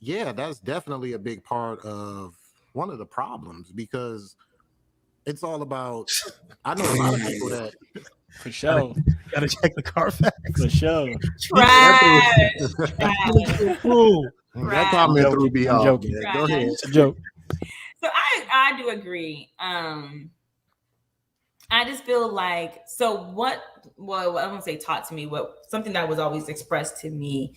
yeah, that's definitely a big part of one of the problems, because it's all about, I know a lot of people that for sure gotta check the Carfax for sure. Trash. That comment threw me off. Go ahead. It's a joke. So I do agree. I just feel like, well, I won't say taught to me, something that was always expressed to me,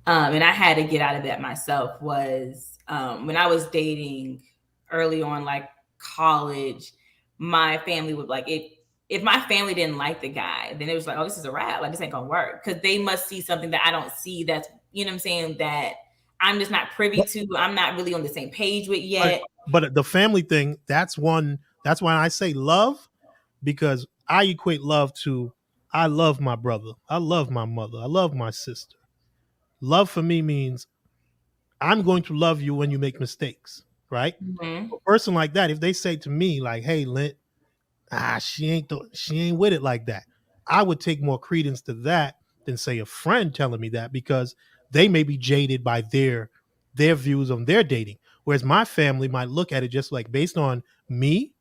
and I had to get out of that myself, was when I was dating early on, like college, my family would like, if my family didn't like the guy, then it was like, oh, this is a wrap. Like, this ain't gonna work. Because they must see something that I don't see, that's, you know what I'm saying, that I'm just not privy to. I'm not really on the same page with yet. But the family thing, that's why I say love, because I equate love to I love my brother, I love my mother, I love my sister. Love for me means I'm going to love you when you make mistakes, right? Mhm. A person like that, if they say to me like, "Hey, Lint, she ain't with it like that," I would take more credence to that than say a friend telling me that, because they may be jaded by their views on their dating. Whereas my family might look at it just like based on me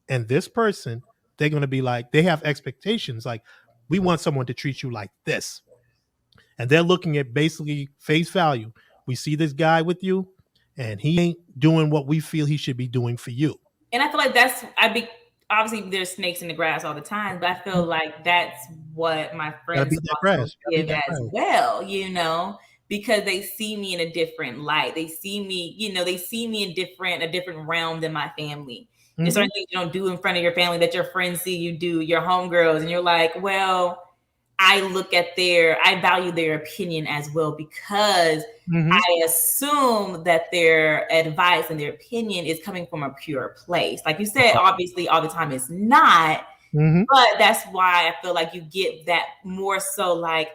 and this person, they're gonna be like, they have expectations. Like, we want someone to treat you like this. And they're looking at basically face value. We see this guy with you, and he ain't doing what we feel he should be doing for you. And I feel like obviously there's snakes in the grass all the time, but I feel like that's what my friends beat that also grass. Gotta beat give that as grass. well, because they see me in a different light. They see me, they see me in a different realm than my family. There's certain things you don't do in front of your family that your friends see you do, your homegirls, and you're like, well, I value their opinion as well, because I assume that their advice and their opinion is coming from a pure place. Like you said, obviously all the time it's not, but that's why I feel like you get that more so like,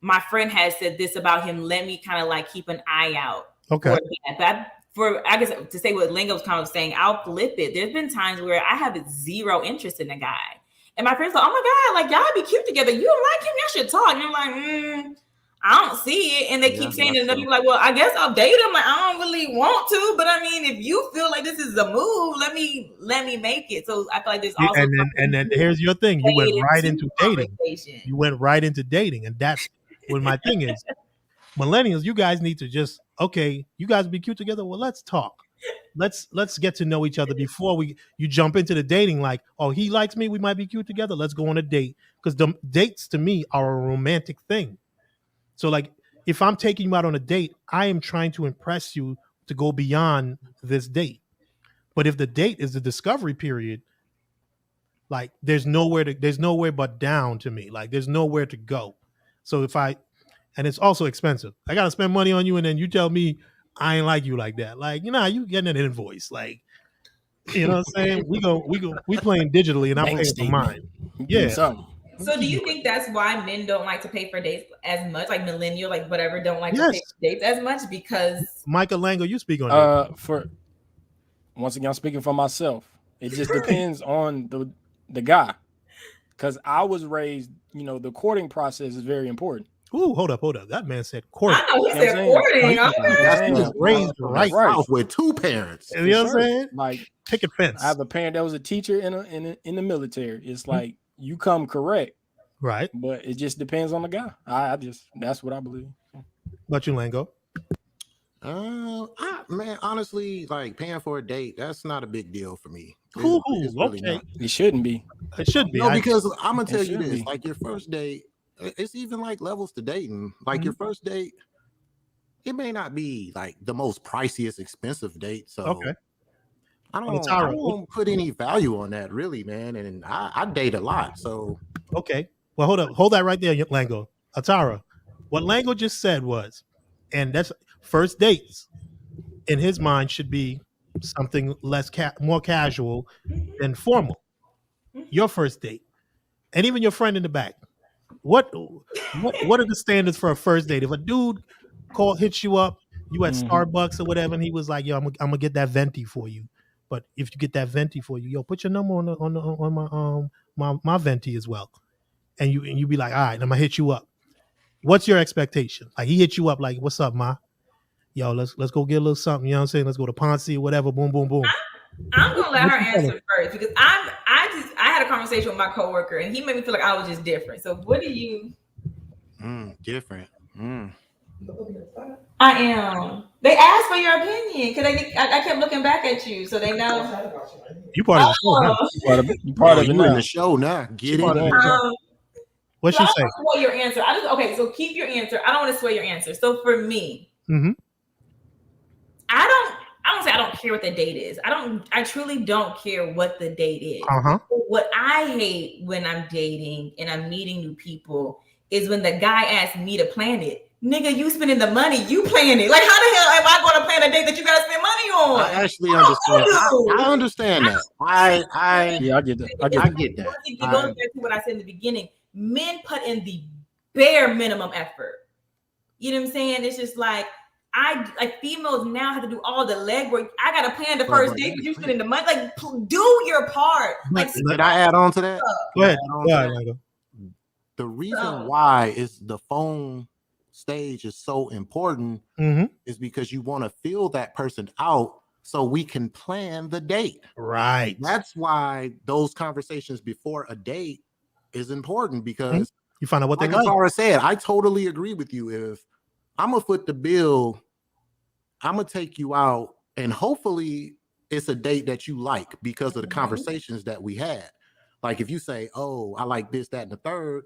my friend has said this about him, let me kind of like keep an eye out for that. But I guess to say what Lingo was kind of saying, I'll flip it. There's been times where I have zero interest in a guy. And my friends are like, oh my God, like y'all be cute together. You don't like him, y'all should talk. And I'm like, I don't see it. And they keep saying it. And they'll be like, well, I guess I'll date him. Like, I don't really want to. But I mean, if you feel like this is a move, let me make it. So I feel like there's also and then here's your thing. You went right into dating. You went right into dating. And that's what my thing is. Millennials, you guys need to just, okay, you guys be cute together. Well, let's talk. Let's get to know each other before you jump into the dating. Like, oh, he likes me, we might be cute together. Let's go on a date. Because the dates to me are a romantic thing. So like, if I'm taking you out on a date, I am trying to impress you to go beyond this date. But if the date is the discovery period, like there's nowhere but down to me. Like there's nowhere to go. So and it's also expensive. I gotta spend money on you, and then you tell me I ain't like you like that. Like, you getting an invoice. Like, you know what I'm saying? We playing digitally, and I'm paying for mine. Yeah. Something. So do you think that's why men don't like to pay for dates as much? Like millennial, like whatever, don't like to pay for dates as much? Because Michael Lango, you speak on that. Once again, I'm speaking for myself. It just depends on the guy. Because I was raised, the courting process is very important. Ooh, hold up. That man said courting. I know he said courting. He was raised right with two parents. You know what I'm saying? Like, picket fence. I have a parent that was a teacher in the military. It's like you come correct, right? But it just depends on the guy. That's what I believe. What you, Lango? Man, honestly, like paying for a date, that's not a big deal for me. It's really okay. It shouldn't be. It should be. No, because I'm gonna tell you this: like your first date, it's even like levels to dating. Like your first date, it may not be like the most priciest, expensive date. So I don't put any value on that, really, man. And I date a lot, so well, hold that right there, Lango. Atara, what Lango just said was, and that's first dates in his mind should be something more casual than formal. Your first date, and even your friend in the back. What are the standards for a first date? If a dude hits you up, you at Starbucks or whatever, and he was like, "Yo, I'm gonna get that venti for you." But if you get that venti for you, put your number on my venti as well, and you be like, "All right, I'm gonna hit you up." What's your expectation? Like he hit you up, like, "What's up, ma? Yo, let's go get a little something." You know what I'm saying? Let's go to Ponce or whatever. Boom, boom, boom. I'm gonna let her answer first because I had a conversation with my coworker and he made me feel like I was just different. So what do you? Different. I am. They asked for your opinion because I kept looking back at you, so they know. You part of the show now. You part of it in the show now. Get in. What she say? Sway your answer. So keep your answer. I don't want to sway your answer. So for me, I don't say I don't care what the date is. I truly don't care what the date is. What I hate when I'm dating and I'm meeting new people is when the guy asks me to plan it. nigga, you spending the money, you playing it. Like, how the hell am I going to plan a date that you got to spend money on? I actually understand. I understand that. Yeah, I get that. I get that. It goes back to what I said in the beginning. Men put in the bare minimum effort. You know what I'm saying? It's just like females now have to do all the legwork. I got to plan the first date, but you spending the money. Like, do your part. Like, did I add on to that? Go ahead. The reason why is the phone stage is so important is because you want to feel that person out so we can plan the date. Right. That's why those conversations before a date is important, because you find out what they like. Tara said, I totally agree with you. If I'm gonna foot the bill, I'm gonna take you out, and hopefully it's a date that you like because of the conversations that we had. Like if you say, oh, I like this, that, and the third,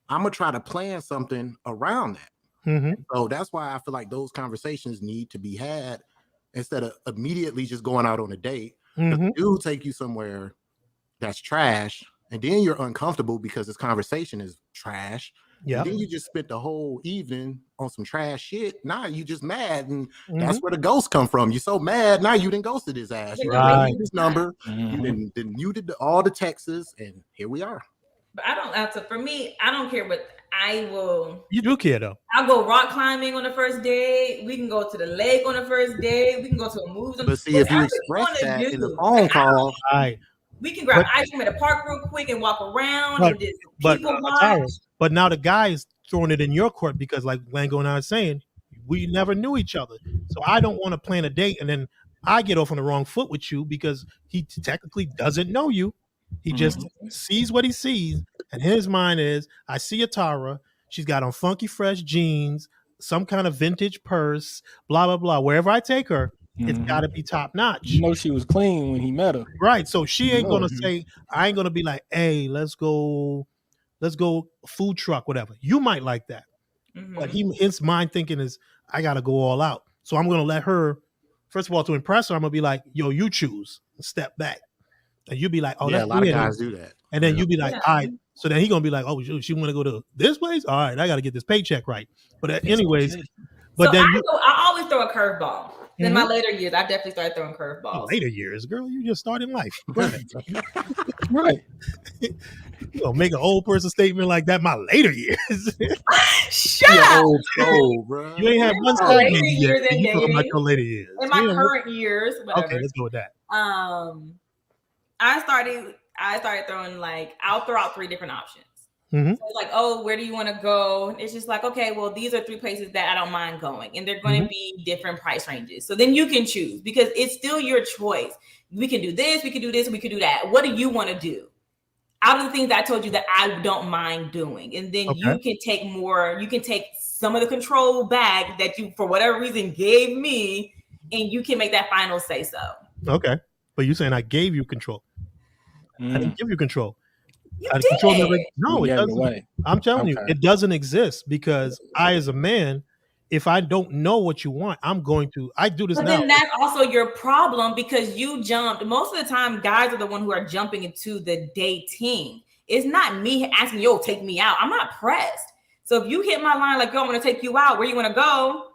I'm gonna try to plan something around that. So that's why I feel like those conversations need to be had instead of immediately just going out on a date. The dude take you somewhere that's trash, and then you're uncomfortable because this conversation is trash. Yeah. Then you just spent the whole evening on some trash shit. Now you just mad, and that's where the ghosts come from. You're so mad now you done ghosted his ass. You done his number. You done muted all the texts, and here we are. But I don't have to. For me, I don't care what I will. You do care though. I'll go rock climbing on the first day. We can go to the lake on the first day. We can go to a movie. But see, if you express that in the phone call, we can grab ice cream at a park real quick and walk around and just people watch. But now the guy is throwing it in your court because, like Lango and I are saying, we never knew each other. So I don't want to plan a date and then I get off on the wrong foot with you because he technically doesn't know you. He just sees what he sees, and his mind is, I see Atara. She's got on funky fresh jeans, some kind of vintage purse, blah blah blah. Wherever I take her, it's got to be top notch. You know she was clean when he met her, right? So she ain't gonna say, I ain't gonna be like, hey, let's go food truck, whatever. You might like that, but his mind thinking is, I gotta go all out. So I'm gonna let her. First of all, to impress her, I'm gonna be like, yo, you choose. Step back. And you'll be like, oh, yeah, that's a lot of guys do that. And then you'll be like, all right. So then he's gonna be like, oh, she want to go to this place? All right, I got to get this paycheck right. But anyways, but so then I always throw a curveball. In my later years, I definitely started throwing curveballs. Later years, girl, you just started life. Right. You gonna make an old person statement like that? My later years. Shut up, bro. You ain't had one statement yet. You talking about your later years? In my current years, whatever. Okay, let's go with that. I started throwing I'll throw out 3 different options. So it's like, oh, where do you want to go? It's just like, okay, well, these are 3 places that I don't mind going, and they're going to be different price ranges. So then you can choose because it's still your choice. We can do this, we can do this, we can do that. What do you want to do? Out of the things that I told you that I don't mind doing, and then you can take more. You can take some of the control back that you, for whatever reason, gave me, and you can make that final say so. Okay, but you're saying I gave you control. I didn't give you control. You did. No, it doesn't. I'm telling you, it doesn't exist because I, as a man, if I don't know what you want, I do this now. But then that's also your problem because you jumped. Most of the time, guys are the one who are jumping into the dating. It's not me asking, yo, take me out. I'm not pressed. So if you hit my line like, yo, I'm going to take you out, where you want to go?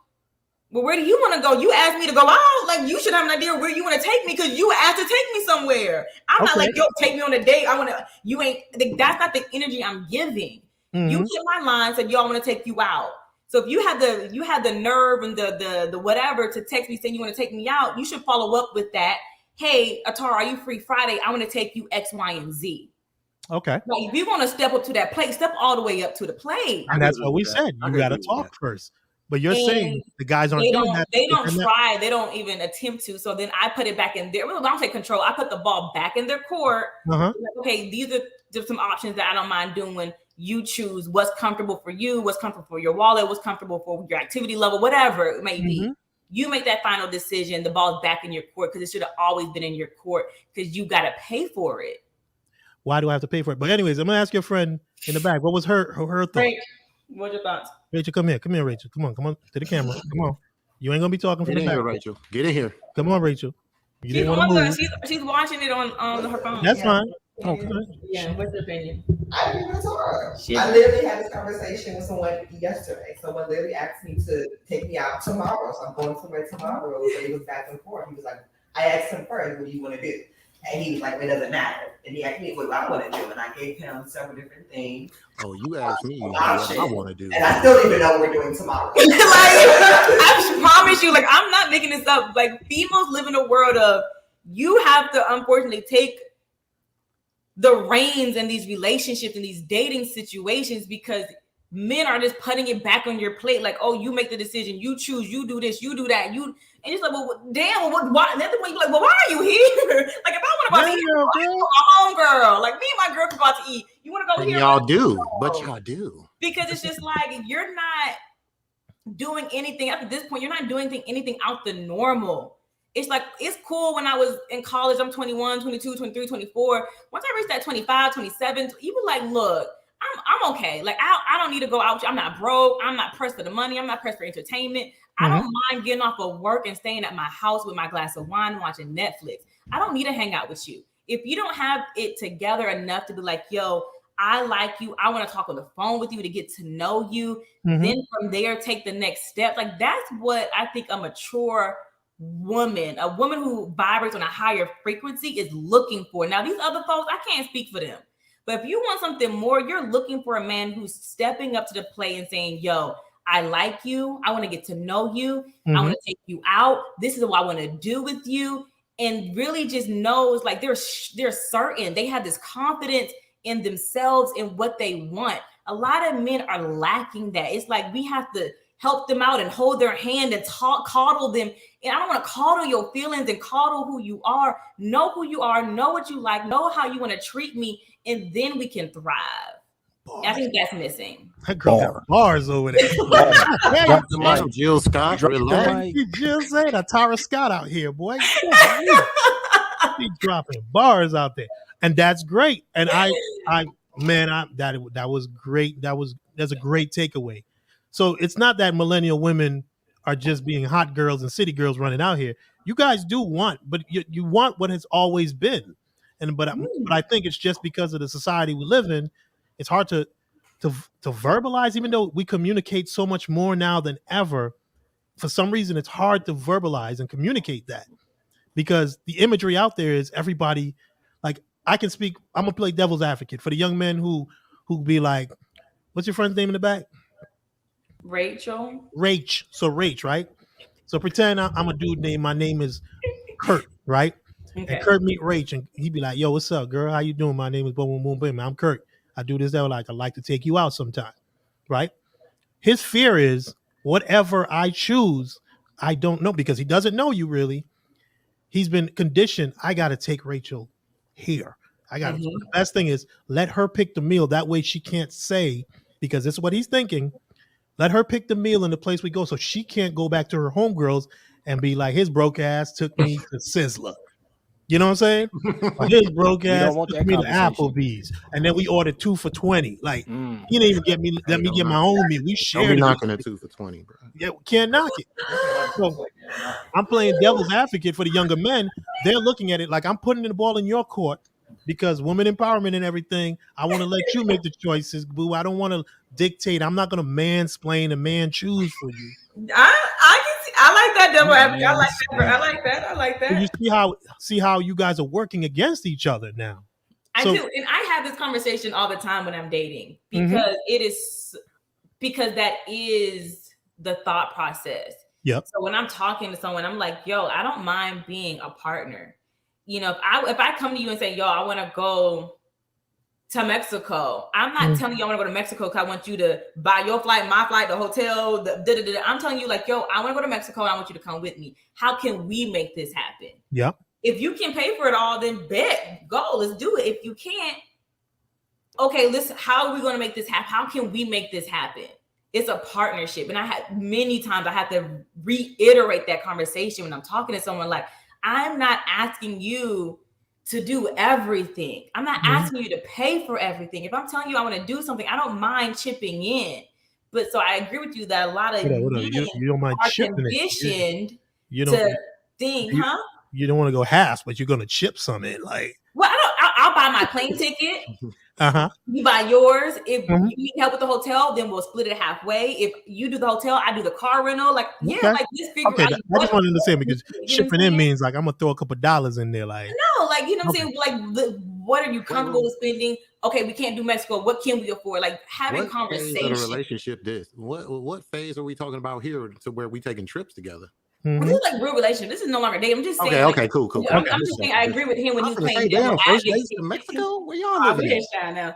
Well, where do you want to go? You asked me to go out. Like, you should have an idea where you want to take me because you asked to take me somewhere. I'm not like, yo, take me on a date. That's not the energy I'm giving. You hit my line, said, yo, I want to take you out. So if you had the nerve and the whatever to text me saying you want to take me out, you should follow up with that. Hey, Atara, are you free Friday? I want to take you X, Y, and Z. Okay. Like, if you want to step up to that plate, step all the way up to the plate. And that's what we said. You got to talk first. But you're saying the guys aren't doing that. They don't try. They don't even attempt to. So then I put it back in there. Well, I don't say control. I put the ball back in their court. Like, okay, these are just some options that I don't mind doing. You choose what's comfortable for you, what's comfortable for your wallet, what's comfortable for your activity level, whatever it may be. You make that final decision. The ball's back in your court because it should have always been in your court because you got to pay for it. Why do I have to pay for it? But anyways, I'm going to ask your friend in the back. What was her thought? Frank, what's your thoughts? Rachel, come here, Rachel. Come on to the camera. Come on. You ain't gonna be talking from the back. Get in here, Rachel. Get in here. Come on, Rachel. You didn't want to move. She's watching it on her phone. That's fine. Okay. Yeah, what's your opinion? I agree with Tara. Shit. I literally had this conversation with someone yesterday. Someone literally asked me to take me out tomorrow. So I'm going somewhere tomorrow. So it was back and forth. He was like, I asked him first, what do you want to do? And he was like, it doesn't matter. And he asked me what I want to do. And I gave him several different things. Oh, you asked me what I want to do. And I still don't even know what we're doing tomorrow. Like, I promise you, like, I'm not making this up. Like, females live in a world of, you have to unfortunately take the reins in these relationships and these dating situations because men are just putting it back on your plate. Like, oh, you make the decision, you choose, you do this, you do that, and it's like, well, damn, why? And then the point you be like, well, why are you here? Like, if I want to go to eat, I'm home, girl. Like, me and my girl can go out to eat. You want to go And here? y'all do, but y'all do. Because it's just like, you're not doing anything. At this point, you're not doing anything out the normal. It's like, it's cool when I was in college, I'm 21, 22, 23, 24. Once I reached that 25, 27, you were like, look, I'm okay. Like, I don't need to go out. I'm not broke. I'm not pressed for the money. I'm not pressed for entertainment. I don't mind getting off of work and staying at my house with my glass of wine and watching Netflix. I don't need to hang out with you. If you don't have it together enough to be like, yo, I like you, I want to talk on the phone with you to get to know you, then from there, take the next step. Like, that's what I think a mature woman, a woman who vibrates on a higher frequency is looking for. Now, these other folks, I can't speak for them. But if you want something more, you're looking for a man who's stepping up to the plate and saying, yo, I like you. I want to get to know you. I want to take you out. This is what I want to do with you. And really just knows, like, they're certain. They have this confidence in themselves and what they want. A lot of men are lacking that. It's like we have to help them out and hold their hand and coddle them. And I don't want to coddle your feelings and coddle who you are. Know who you are. Know what you like. Know how you want to treat me. And then we can thrive. Bars. I think that's missing. That girl got bars over there. Drop the mic. Jill Scott, relax. Jill said a Tara Scott out here, boy. He's dropping bars out there. And that's great. And that was great. That's a great takeaway. So it's not that millennial women are just being hot girls and city girls running out here. You guys do want, but you want what has always been. But I think it's just because of the society we live in, it's hard to verbalize, even though we communicate so much more now than ever. For some reason, it's hard to verbalize and communicate that because the imagery out there is everybody. Like, I can speak, I'm gonna play devil's advocate for the young men who be like, what's your friend's name in the back? Rachel. So Rach, right? So pretend I'm a dude named, my name is Kurt, right? Okay. And Kurt meet Rach and he'd be like, yo, what's up, girl? How you doing? My name is boom, boom, boom, boom. I'm Kurt. I do this, that, like, I'd like to take you out sometime, right? His fear is whatever I choose, I don't know, because he doesn't know you really. He's been conditioned. I got to take Rachel here. I got the best thing is let her pick the meal. That way she can't say, because this is what he's thinking. Let her pick the meal in the place we go, so she can't go back to her homegirls and be like, his broke ass took me to Sizzler. You know what I'm saying? Or his broke ass took me to Applebee's, and then we ordered 2 for $20. Like, he didn't even let me get my own meal. We shared. Don't be knocking at 2 for $20, bro. Yeah, we can't knock it. So I'm playing devil's advocate for the younger men. They're looking at it like I'm putting the ball in your court because woman empowerment and everything. I want to let you make the choices, boo. I don't want to dictate. I'm not going to mansplain and man choose for you. I like that devil advocate. I like that. You see how you guys are working against each other now. I do, and I have this conversation all the time when I'm dating because that is the thought process. Yep. So when I'm talking to someone, I'm like, yo, I don't mind being a partner. You know, if I come to you and say, yo, I want to go to Mexico, I'm not telling you I want to go to Mexico because I want you to buy your flight, my flight, the hotel, I'm telling you, like, yo, I want to go to Mexico and I want you to come with me. How can we make this happen? Yep. If you can pay for it all, then bet, go, let's do it. If you can't, okay, listen, how are we going to make this happen? How can we make this happen? It's a partnership. And many times I have to reiterate that conversation when I'm talking to someone, like, I'm not asking you to do everything. I'm not asking you to pay for everything. If I'm telling you I want to do something, I don't mind chipping in. But so I agree with you that a lot of you don't mind are chipping conditioned to think, you don't want to go halves, but you're going to chip some in. Like, well, I'll buy buy my plane ticket. Uh-huh. You buy yours. If Mhm. you need help with the hotel, then we'll split it halfway. If you do the hotel, I do the car rental. Like, yeah, Okay. like just figure Okay, out. I just want to understand because You know what I'm shipping in saying? means like I'm gonna throw a couple dollars in there. Like, No, like, you know what I'm Okay. saying? Like, what are you comfortable with spending? Okay, we can't do Mexico. What can we afford? Like having What phase of the conversation. relationship this? What phase are we talking about here to where we taking trips together? Well, mhm. this is like real relationship. This is no longer dating. I'm just saying. Okay, like, okay, cool. I'm just saying I agree with him when I'm he's gonna playing say, damn, devil first advocate. dates to Mexico? Where y'all Oh, living we at? just trying now.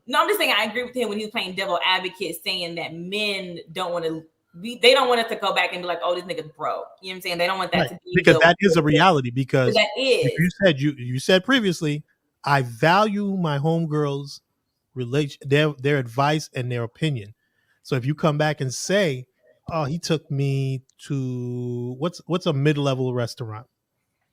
No, I'm just saying I agree with him when he was playing devil advocate, saying that men don't want to. They don't want us to go back and be like, "Oh, this nigga's broke." You know what I'm saying? They don't want that Right. to be Because that is a reality. Because that is. if you said previously, I value my homegirls' their advice and their opinion. So if you come back and say, "Oh, he took me to what's a mid-level restaurant?"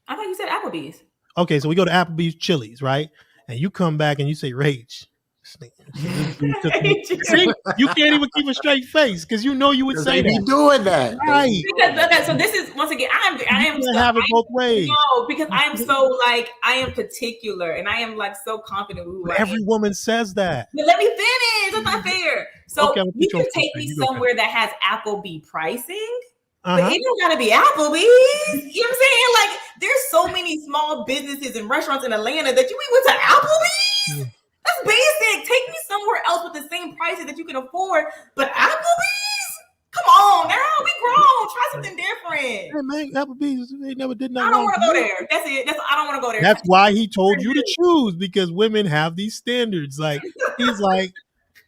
I thought you said Applebee's. Okay, so we go to Applebee's, Chili's, right? And you come back and you say, Rach, this took me. See, you can't even keep a straight face because you know you would say They be that. doing that. Right. Because okay, so this is once again, I am You so, can't have it both ways. no, because I am so like I am particular and I am like so confident with who I am. Every woman says that. But let me finish. That's not fair. So Okay, I'll you put you on can take full me screen. You go somewhere that has Applebee pricing. But Uh-huh. it don't gotta be Applebee's. You know what I'm saying? Like, there's so many small businesses and restaurants in Atlanta that you went to Applebee's. Yeah. That's basic. Take me somewhere else with the same prices that you can afford, but Applebee's? Come on now, we grown. Try something different. Hey man, Applebee's, they never did I nothing don't wrong. want to go there. That's it. I don't want to go there. That's why he told you to choose, because women have these standards. Like, he's like,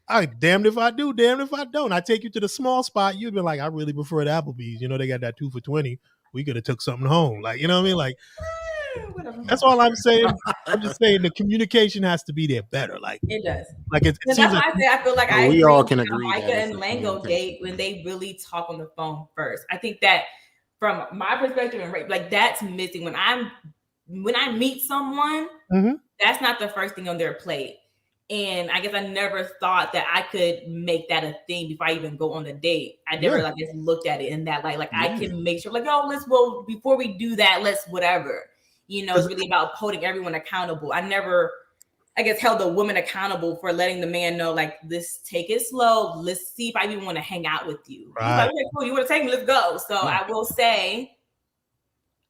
I damned if I do, damned if I don't. I take you to the small spot, you'd be like, I really prefer the Applebee's. You know, they got that 2 for $20. We could have took something home. Like, you know what I mean? Like, Whatever. that's all I'm saying. I'm just saying the communication has to be there better. Like, It does. like it And seems that's like why I say I feel like Well, I we agree all with can agree that Micah it's and a Lango communication. date when they really talk on the phone first. I think that from my perspective and like that's missing when I meet someone, Mhm. that's not the first thing on their plate. And I guess I never thought that I could make that a thing before I even go on a date. I never Yeah. like just looked at it in that light. Like I Yeah. can make sure, like, before we do that, let's whatever. You know, it's really about holding everyone accountable. I never, I guess, held the woman accountable for letting the man know, like, this take it slow. Let's see if I even want to hang out with you. He's Right. like, okay, cool, you want to take me? Let's go. So Yeah. I will say,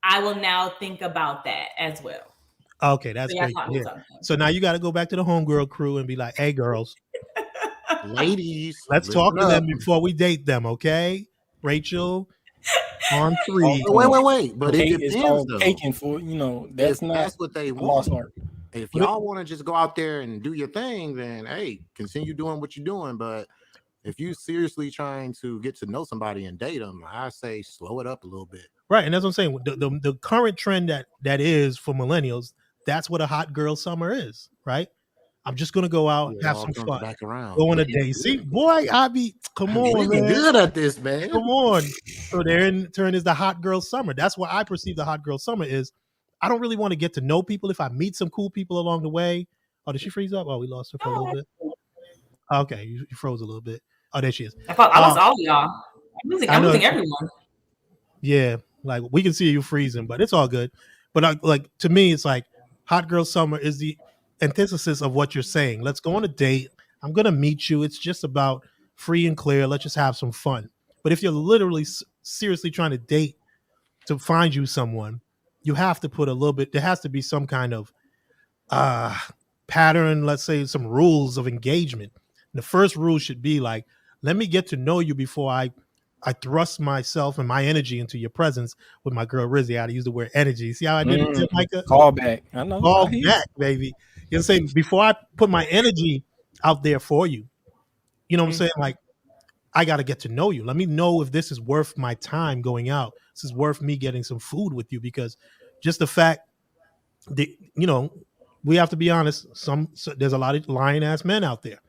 I will now think about that as well. Okay, that's So y'all great. taught me Yeah. something. So now you got to go back to the homegirl crew and be like, hey, girls, Ladies, let's talk to listen them up. before we date them, okay? Rachel, on It's 3. called Wait. But it it's depends called though. caking for that's If not that's what they a lost want. art. If But it- y'all want to just go out there and do your thing, then hey, continue doing what you're doing. But if you seriously trying to get to know somebody and date them, I say slow it up a little bit. Right, and that's what I'm saying. The current trend that is for millennials, that's what a hot girl summer is, right? I'm just gonna go out, It have all some comes fun, back around. go on a Look at date. you. See, boy, come on, Looking man, good at this, man. come on. So their in turn is the hot girl summer. That's what I perceive the hot girl summer is. I don't really want to get to know people. If I meet some cool people along the way, oh, did she freeze up? Oh, we lost her for a little bit. Okay, you froze a little bit. Oh, there she is. I lost all of y'all. I'm losing everyone. Yeah, like we can see you freezing, but it's all good. But like to me, it's like hot girl summer is the antithesis of what you're saying. Let's go on a date. I'm gonna meet you. It's just about free and clear. Let's just have some fun. But if you're literally seriously trying to date to find you someone, you have to put a little bit. There has to be some kind of pattern. Let's say some rules of engagement. The first rule should be like, let me get to know you before I thrust myself and my energy into your presence. With my girl Rizzy, I had to use the word energy. See how I did it, Micah? Call back. I know. Call I hear you. back, baby. You know what I'm saying? Before I put my energy out there for you, you know what I'm saying? Like, I got to get to know you. Let me know if this is worth my time going out. This is worth me getting some food with you, because just the fact that, we have to be honest. There's a lot of lying ass men out there.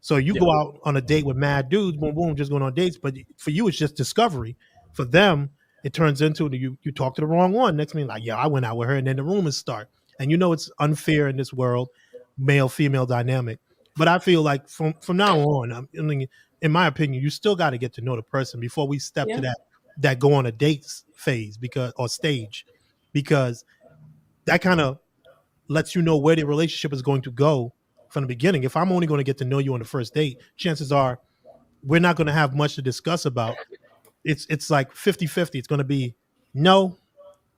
So you go out on a date with mad dudes, boom, boom, just going on dates. But for you, it's just discovery. For them, it turns into you talk to the wrong one. Next minute, like, yeah, I went out with her, and then the rumors start. And it's unfair in this world, male female dynamic. But I feel like from now on, I mean, in my opinion, you still got to get to know the person before we step to that go on a dates phase or stage, because that kind of lets you know where the relationship is going to go from the beginning. If I'm only going to get to know you on the first date, chances are we're not going to have much to discuss about. It's like 50-50. It's going to be no,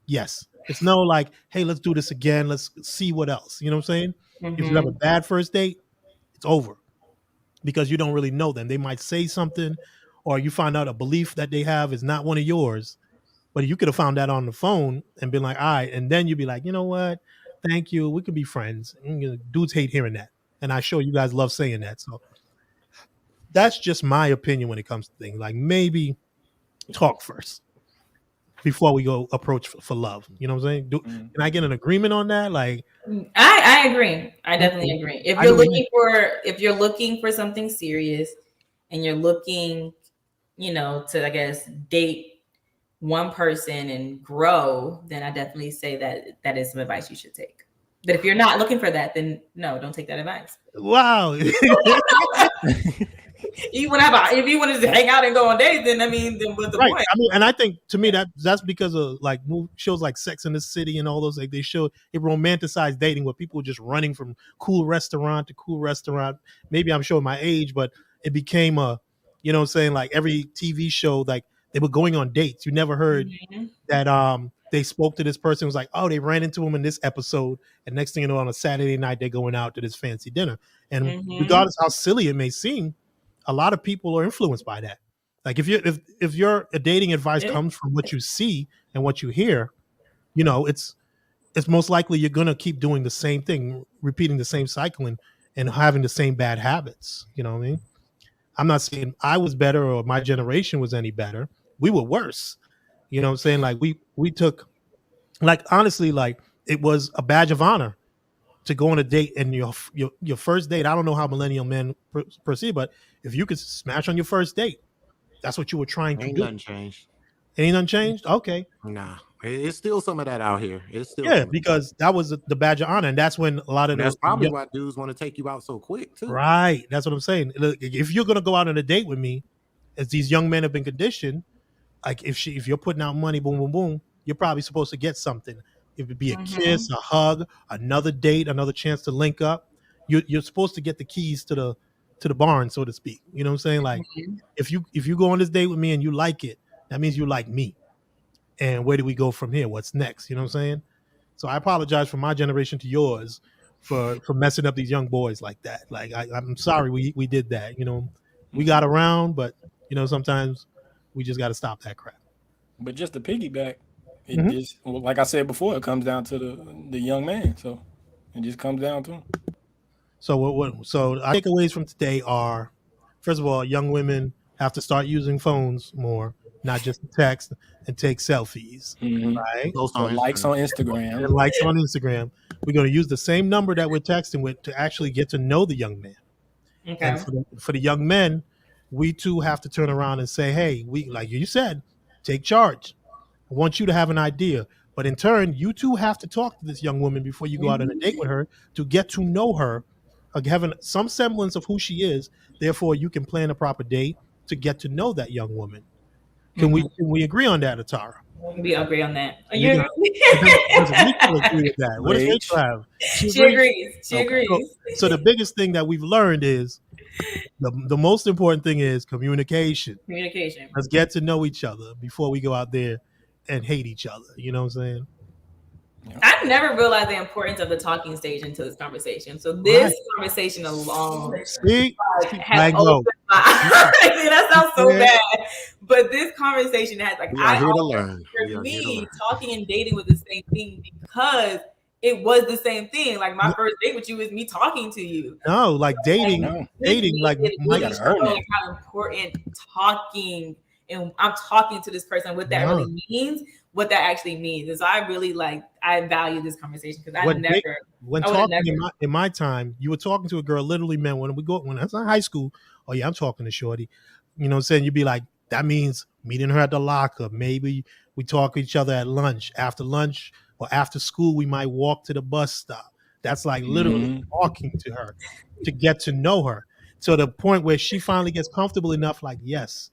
yes. It's no like, hey, let's do this again. Let's see what else. You know what I'm saying? If you have a Mm-hmm. bad first date, it's over because you don't really know them. They might say something, or you find out a belief that they have is not one of yours. But you could have found that on the phone and been like, all right. And then you'd be like, you know what? Thank you. We can be friends. Dudes hate hearing that. And I sure you guys love saying that. So that's just my opinion when it comes to things. Like maybe talk first before we go approach for love. You know what I'm saying? Can I get an agreement on that? Like, I agree. I definitely agree. If I you're don't looking for something serious and you're looking, to I guess date one person and grow, then I definitely say that is some advice you should take. But if you're not looking for that, then no, don't take that advice. wow. If you want to just hang out and go on dates, then then what's the Right. point? I mean, and I think to me that's because of like shows like Sex in the City and all those. Like they show it romanticized dating where people were just running from cool restaurant to cool restaurant. Maybe I'm showing my age, but it became a, you know what I'm saying, like every TV show, like they were going on dates. You never heard Mhm. that they spoke to this person. It was like, oh, they ran into him in this episode, and next thing you know, on a Saturday night they're going out to this fancy dinner. And Mhm. regardless how silly it may seem, a lot of people are influenced by that. Like if your dating advice Yeah. comes from what you see and what you hear, it's most likely you're gonna keep doing the same thing, repeating the same cycle and having the same bad habits. You know what I mean? I'm not saying I was better or my generation was any better. We were worse. You know what I'm saying? Like we took, like, honestly, like it was a badge of honor to go on a date, and your first date. I don't know how millennial men perceive, but if you could smash on your first date, that's what you were trying to Ain't do. nothing changed. Ain't unchanged? Okay. Nah, it's still some of that out here. It's still Yeah, some of that. because that was the badge of honor, and that's when a lot of And that's the probably why dudes want to take you out so quick too. right. That's what I'm saying. Look, if you're gonna go out on a date with me, as these young men have been conditioned, like if you're putting out money, boom, boom, boom, you're probably supposed to get something. If it be a kiss, a hug, another date, another chance to link up, you're supposed to get the keys to the barn, so to speak. You know what I'm saying? Like if you go on this date with me and you like it, that means you like me. And where do we go from here? What's next? You know what I'm saying? So I apologize from my generation to yours for messing up these young boys like that. Like I'm sorry we did that. You know, we got around, but sometimes we just got to stop that crap. But just to piggyback, it Mhm. just like I said before, it comes down to the young man. So it just comes down to him. So our takeaways from today are, first of all, young women have to start using phones more, not just to text and take selfies, right? Post So on likes Instagram. on And Instagram. likes on Instagram. We're going to use the same number that we're texting with to actually get to know the young man. Okay. And for the young men, we too have to turn around and say, hey, we, like you said, take charge. I want you to have an idea. But in turn, you too have to talk to this young woman before you go out on a date with her to get to know her, having some semblance of who she is. Therefore, you can plan a proper date to get to know that young woman. Can we agree on that, Atara? We agree on that. You You can- agree? does Rachel agree with that? What does Rach. Rachel have? She agrees. She Okay. agrees. So the biggest thing that we've learned is the most important thing is communication. Communication. Let's get to know each other before we go out there and hate each other. You know what I'm saying? I've never realized the importance of the talking stage until this conversation. So this Right. conversation alone See, has Mango. opened my eyes. That sounds so Yeah. bad. But this conversation has We are here to learn. We for are here to me, learn. talking and dating was the same thing because it was the same thing. Like my first date with you is me talking to you. No, like dating, No. like it Mike. really gotta earn showed it. how important talking and I'm talking to this person, what that No. really means, what that actually means. And so I really I value this conversation because I When never when I would've talking never. in my time, you were talking to a girl literally meant when I was in high school. Oh yeah, I'm talking to Shorty. You know what I'm saying? You'd be like, that means meeting her at the locker. Maybe we talk to each other at lunch. After lunch or after school, we might walk to the bus stop. That's like literally talking to her to get to know her. To the point where she finally gets comfortable enough, like, yes,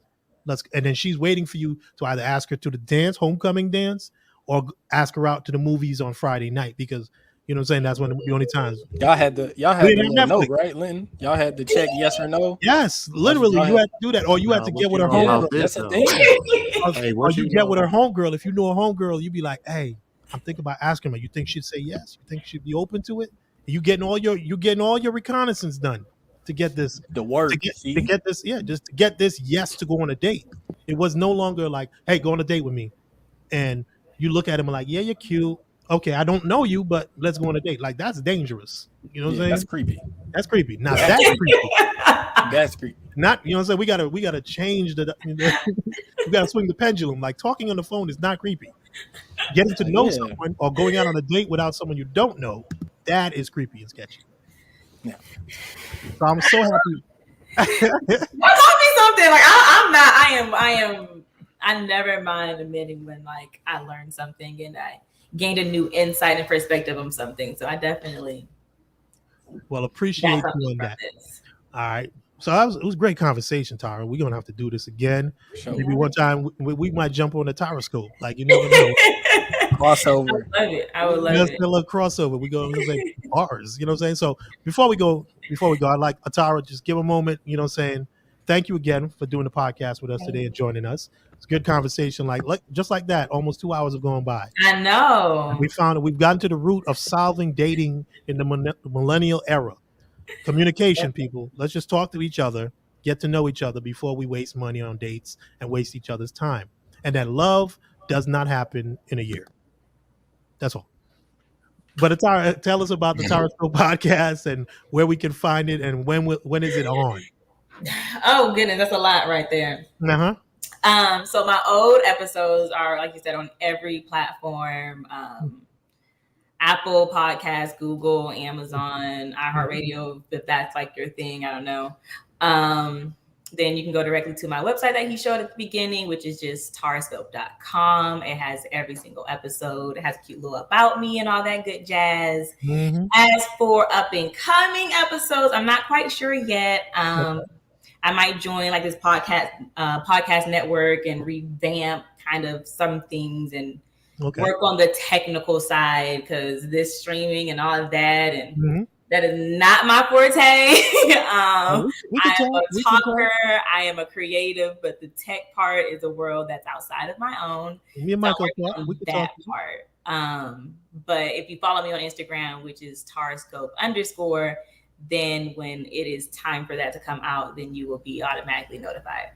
and then she's waiting for you to either ask her to the dance, homecoming dance, or ask her out to the movies on Friday night because You know what I'm saying? That's one of the only times. Y'all had the We didn't little have note, Netflix. right, Linton? Y'all had to check yes or no. Yes, That's what literally, y'all you had. had to do that, or you had Now, to what get with you her know Yeah, homegirl, about this that's a though? thing. Hey, or what you you get with her know? homegirl. If you knew a homegirl, you'd be like, "Hey, I'm thinking about asking her. You think she'd say yes? You think she'd be open to it? You getting all your reconnaissance done to get this The work. to See? get this just to get this yes to go on a date. It was no longer like, hey, go on a date with me, and you look at him like, yeah, you're cute. Okay, I don't know you, but let's go on a date. Like that's dangerous. You know what I'm Yeah, that's saying? creepy. That's creepy. Now That's that's creepy. That's creepy. Not, you know what I'm saying? We gotta change we gotta swing the pendulum. Like talking on the phone is not creepy. Getting to know Yeah. someone or going out on a date without someone you don't know, that is creepy and sketchy. Yeah. So I'm so happy. What taught me something? Like I'm not. I never mind admitting when like I learned something and I gained a new insight and perspective on something. So I definitely Well, got appreciate something you on from that. this. All right. So it was a great conversation, Tara. We're gonna have to do this again. For sure. Maybe one time we might jump on the Tyroscope. Like you never know. Crossover. I would love it. I would love That's it. a little crossover. We go say bars. You know what I'm saying? So before we go, I'd like Atara just give a moment. You know what I'm saying? Thank you again for doing the podcast with us today and joining us. It's a good conversation. Like just like that, almost 2 hours have gone by. I know. We've gotten to the root of solving dating in the millennial era. Communication, people. Let's just talk to each other, get to know each other before we waste money on dates and waste each other's time. And that love does not happen in a year. That's all. But Atara, tell us about the Taroscope podcast and where we can find it and when is it on? Oh goodness, that's a lot right there. Uh-huh. So my old episodes are, like you said, on every platform. Apple Podcast, Google, Amazon, iHeartRadio, if that's like your thing, I don't know. Then you can go directly to my website that he showed at the beginning, which is just tarscope.com. It has every single episode. It has a cute little about me and all that good jazz. Mm-hmm. As for up and coming episodes, I'm not quite sure yet. I might join like this podcast network and revamp kind of some things and work on the technical side, because this streaming and all of that and that is not my forte. I am a talker. I am a creative, but the tech part is a world that's outside of my own. Me and Michael talk. We can that talk part. But if you follow me on Instagram, which is tarscope_, then when it is time for that to come out, then you will be automatically notified.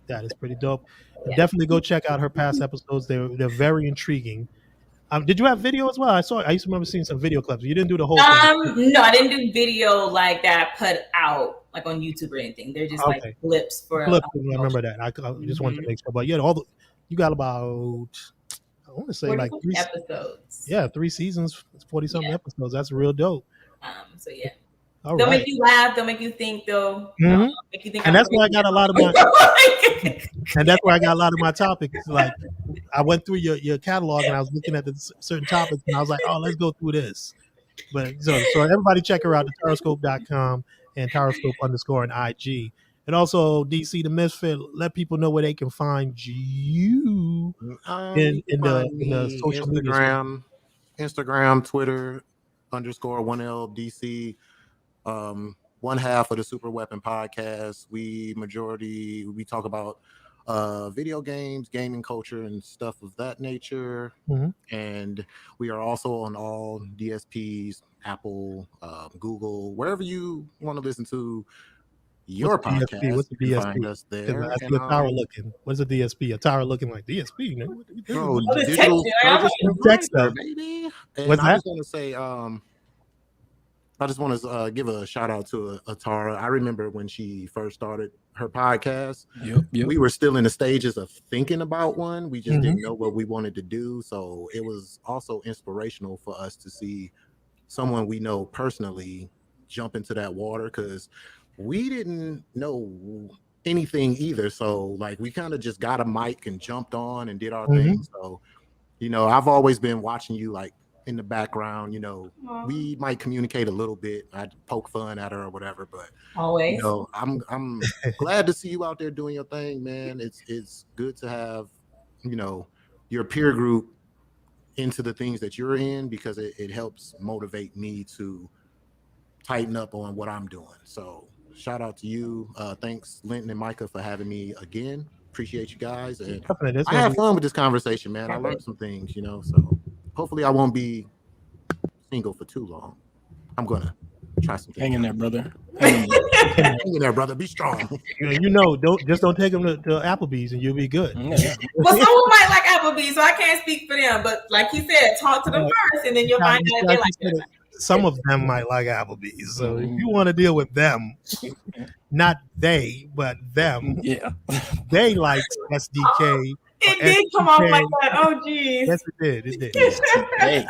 That is pretty dope. Yeah. Definitely go check out her past episodes. They're very intriguing. Did you have video as well? I used to remember seeing some video clips. You didn't do the whole thing. No, I didn't do video like that put out like on YouTube or anything. They're just like clips for clips. I remember that. I just wanted to make sure. But yeah, you got about, I want to say like 3 episodes. Yeah, 3 seasons, 40 something episodes. That's real dope. So yeah. They'll make you laugh. They'll make you think. They'll make you think. And that's where I got a lot of my. And that's where I got a lot of my topics. Like I went through your catalog and I was looking at the certain topics and I was like, oh, let's go through this. But so everybody check her out, thetaroscope.com and Taroscope_ on IG. And also DC the Misfit, let people know where they can find you in the social media. Instagram, Twitter _1LDC. One half of the Super Weapon podcast. We talk about video games, gaming culture, and stuff of that nature. And we are also on all DSPs, Apple, Google, wherever you want to listen to your podcast. What's the DSP? You find us there. I see Atara looking. What's a DSP? Atara looking like DSP. Bro, digital service provider, baby. And I just want to say, I just want to give a shout out to Atara. I remember when she first started her podcast. Yep. We were still in the stages of thinking about one. We just didn't know what we wanted to do. So it was also inspirational for us to see someone we know personally jump into that water, because we didn't know anything either. So like we kind of just got a mic and jumped on and did our thing. So, I've always been watching you like in the background, we might communicate a little bit. I'd poke fun at her or whatever, but always, I'm glad to see you out there doing your thing, man. It's good to have, your peer group into the things that you're in, because it helps motivate me to tighten up on what I'm doing. So shout out to you. Thanks, Linton and Micah, for having me again. Appreciate you guys. And Definitely, this I gonna had be fun with this conversation, man. I learned some things, so hopefully I won't be single for too long. I'm gonna try some things. Hang in there, brother. Hang in there. Hang in there, brother. Be strong. don't take them to Applebee's and you'll be good. Yeah. Well, someone might like Applebee's, so I can't speak for them. But like you said, talk to them first, and then you'll find out if they like it. Some of them might like Applebee's. So if you want to deal with them, not they, but them, Yeah. they like SDK. It did come off like that. Oh, geez. Yes, it did. It did. Hey.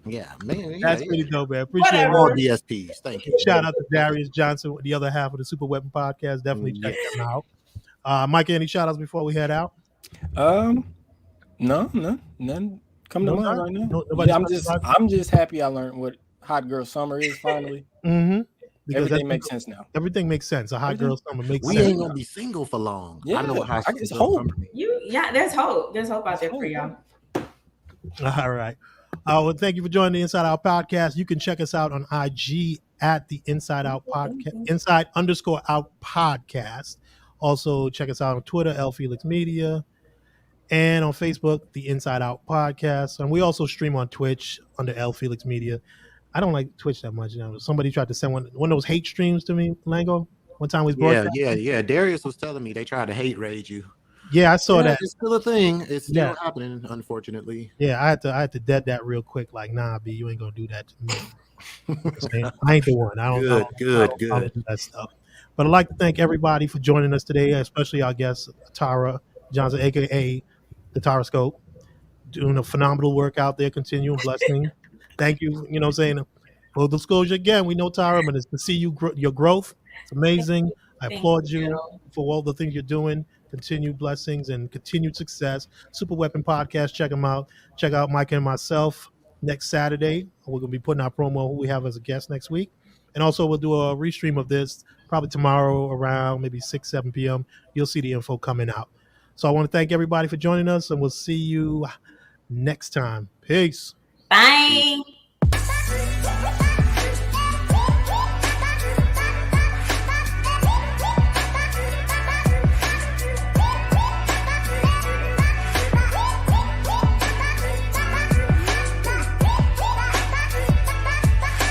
Yeah, man. That's pretty dope, man. Appreciate all DSPs. Thank you. Shout out to Darius Johnson, the other half of the Super Weapon Podcast. Definitely check them out. Mike, any shout outs before we head out? No, none come to mind right now. Yeah, I'm just happy I learned what Hot Girl Summer is finally. Because everything makes sense now. Everything makes sense. A Hot Girl Summer makes sense. We ain't gonna be single for long. Yeah, I know what hot I guess hope. There's hope. There's hope out there for y'all. All right. Well, thank you for joining the Inside Out Podcast. You can check us out on IG at the Inside Out Podcast, Inside_Out Podcast. Also, check us out on Twitter, L Felix Media, and on Facebook, the Inside Out Podcast. And we also stream on Twitch under L Felix Media. I don't like Twitch that much. Somebody tried to send one of those hate streams to me, Lango. One time was broadcasting. Yeah. Darius was telling me they tried to hate raid you. Yeah, I saw that. It's still a thing. It's still happening, unfortunately. Yeah, I had to dead that real quick. Like, nah, B, you ain't gonna do that to me. I ain't the one. I don't know. Good. Do that stuff. But I'd like to thank everybody for joining us today, especially our guest Tara Johnson, aka the Tara Scope, doing a phenomenal work out there. Continuing blessing. Thank you. You know what I'm saying? Full disclosure again, we know Tara, but it's to see your growth. It's amazing. I applaud you for all the things you're doing. Continued blessings and continued success. Super Weapon Podcast. Check them out. Check out Mike and myself next Saturday. We're going to be putting our promo who we have as a guest next week. And also we'll do a restream of this probably tomorrow around maybe 6, 7 p.m. You'll see the info coming out. So I want to thank everybody for joining us, and we'll see you next time. Peace. Bye.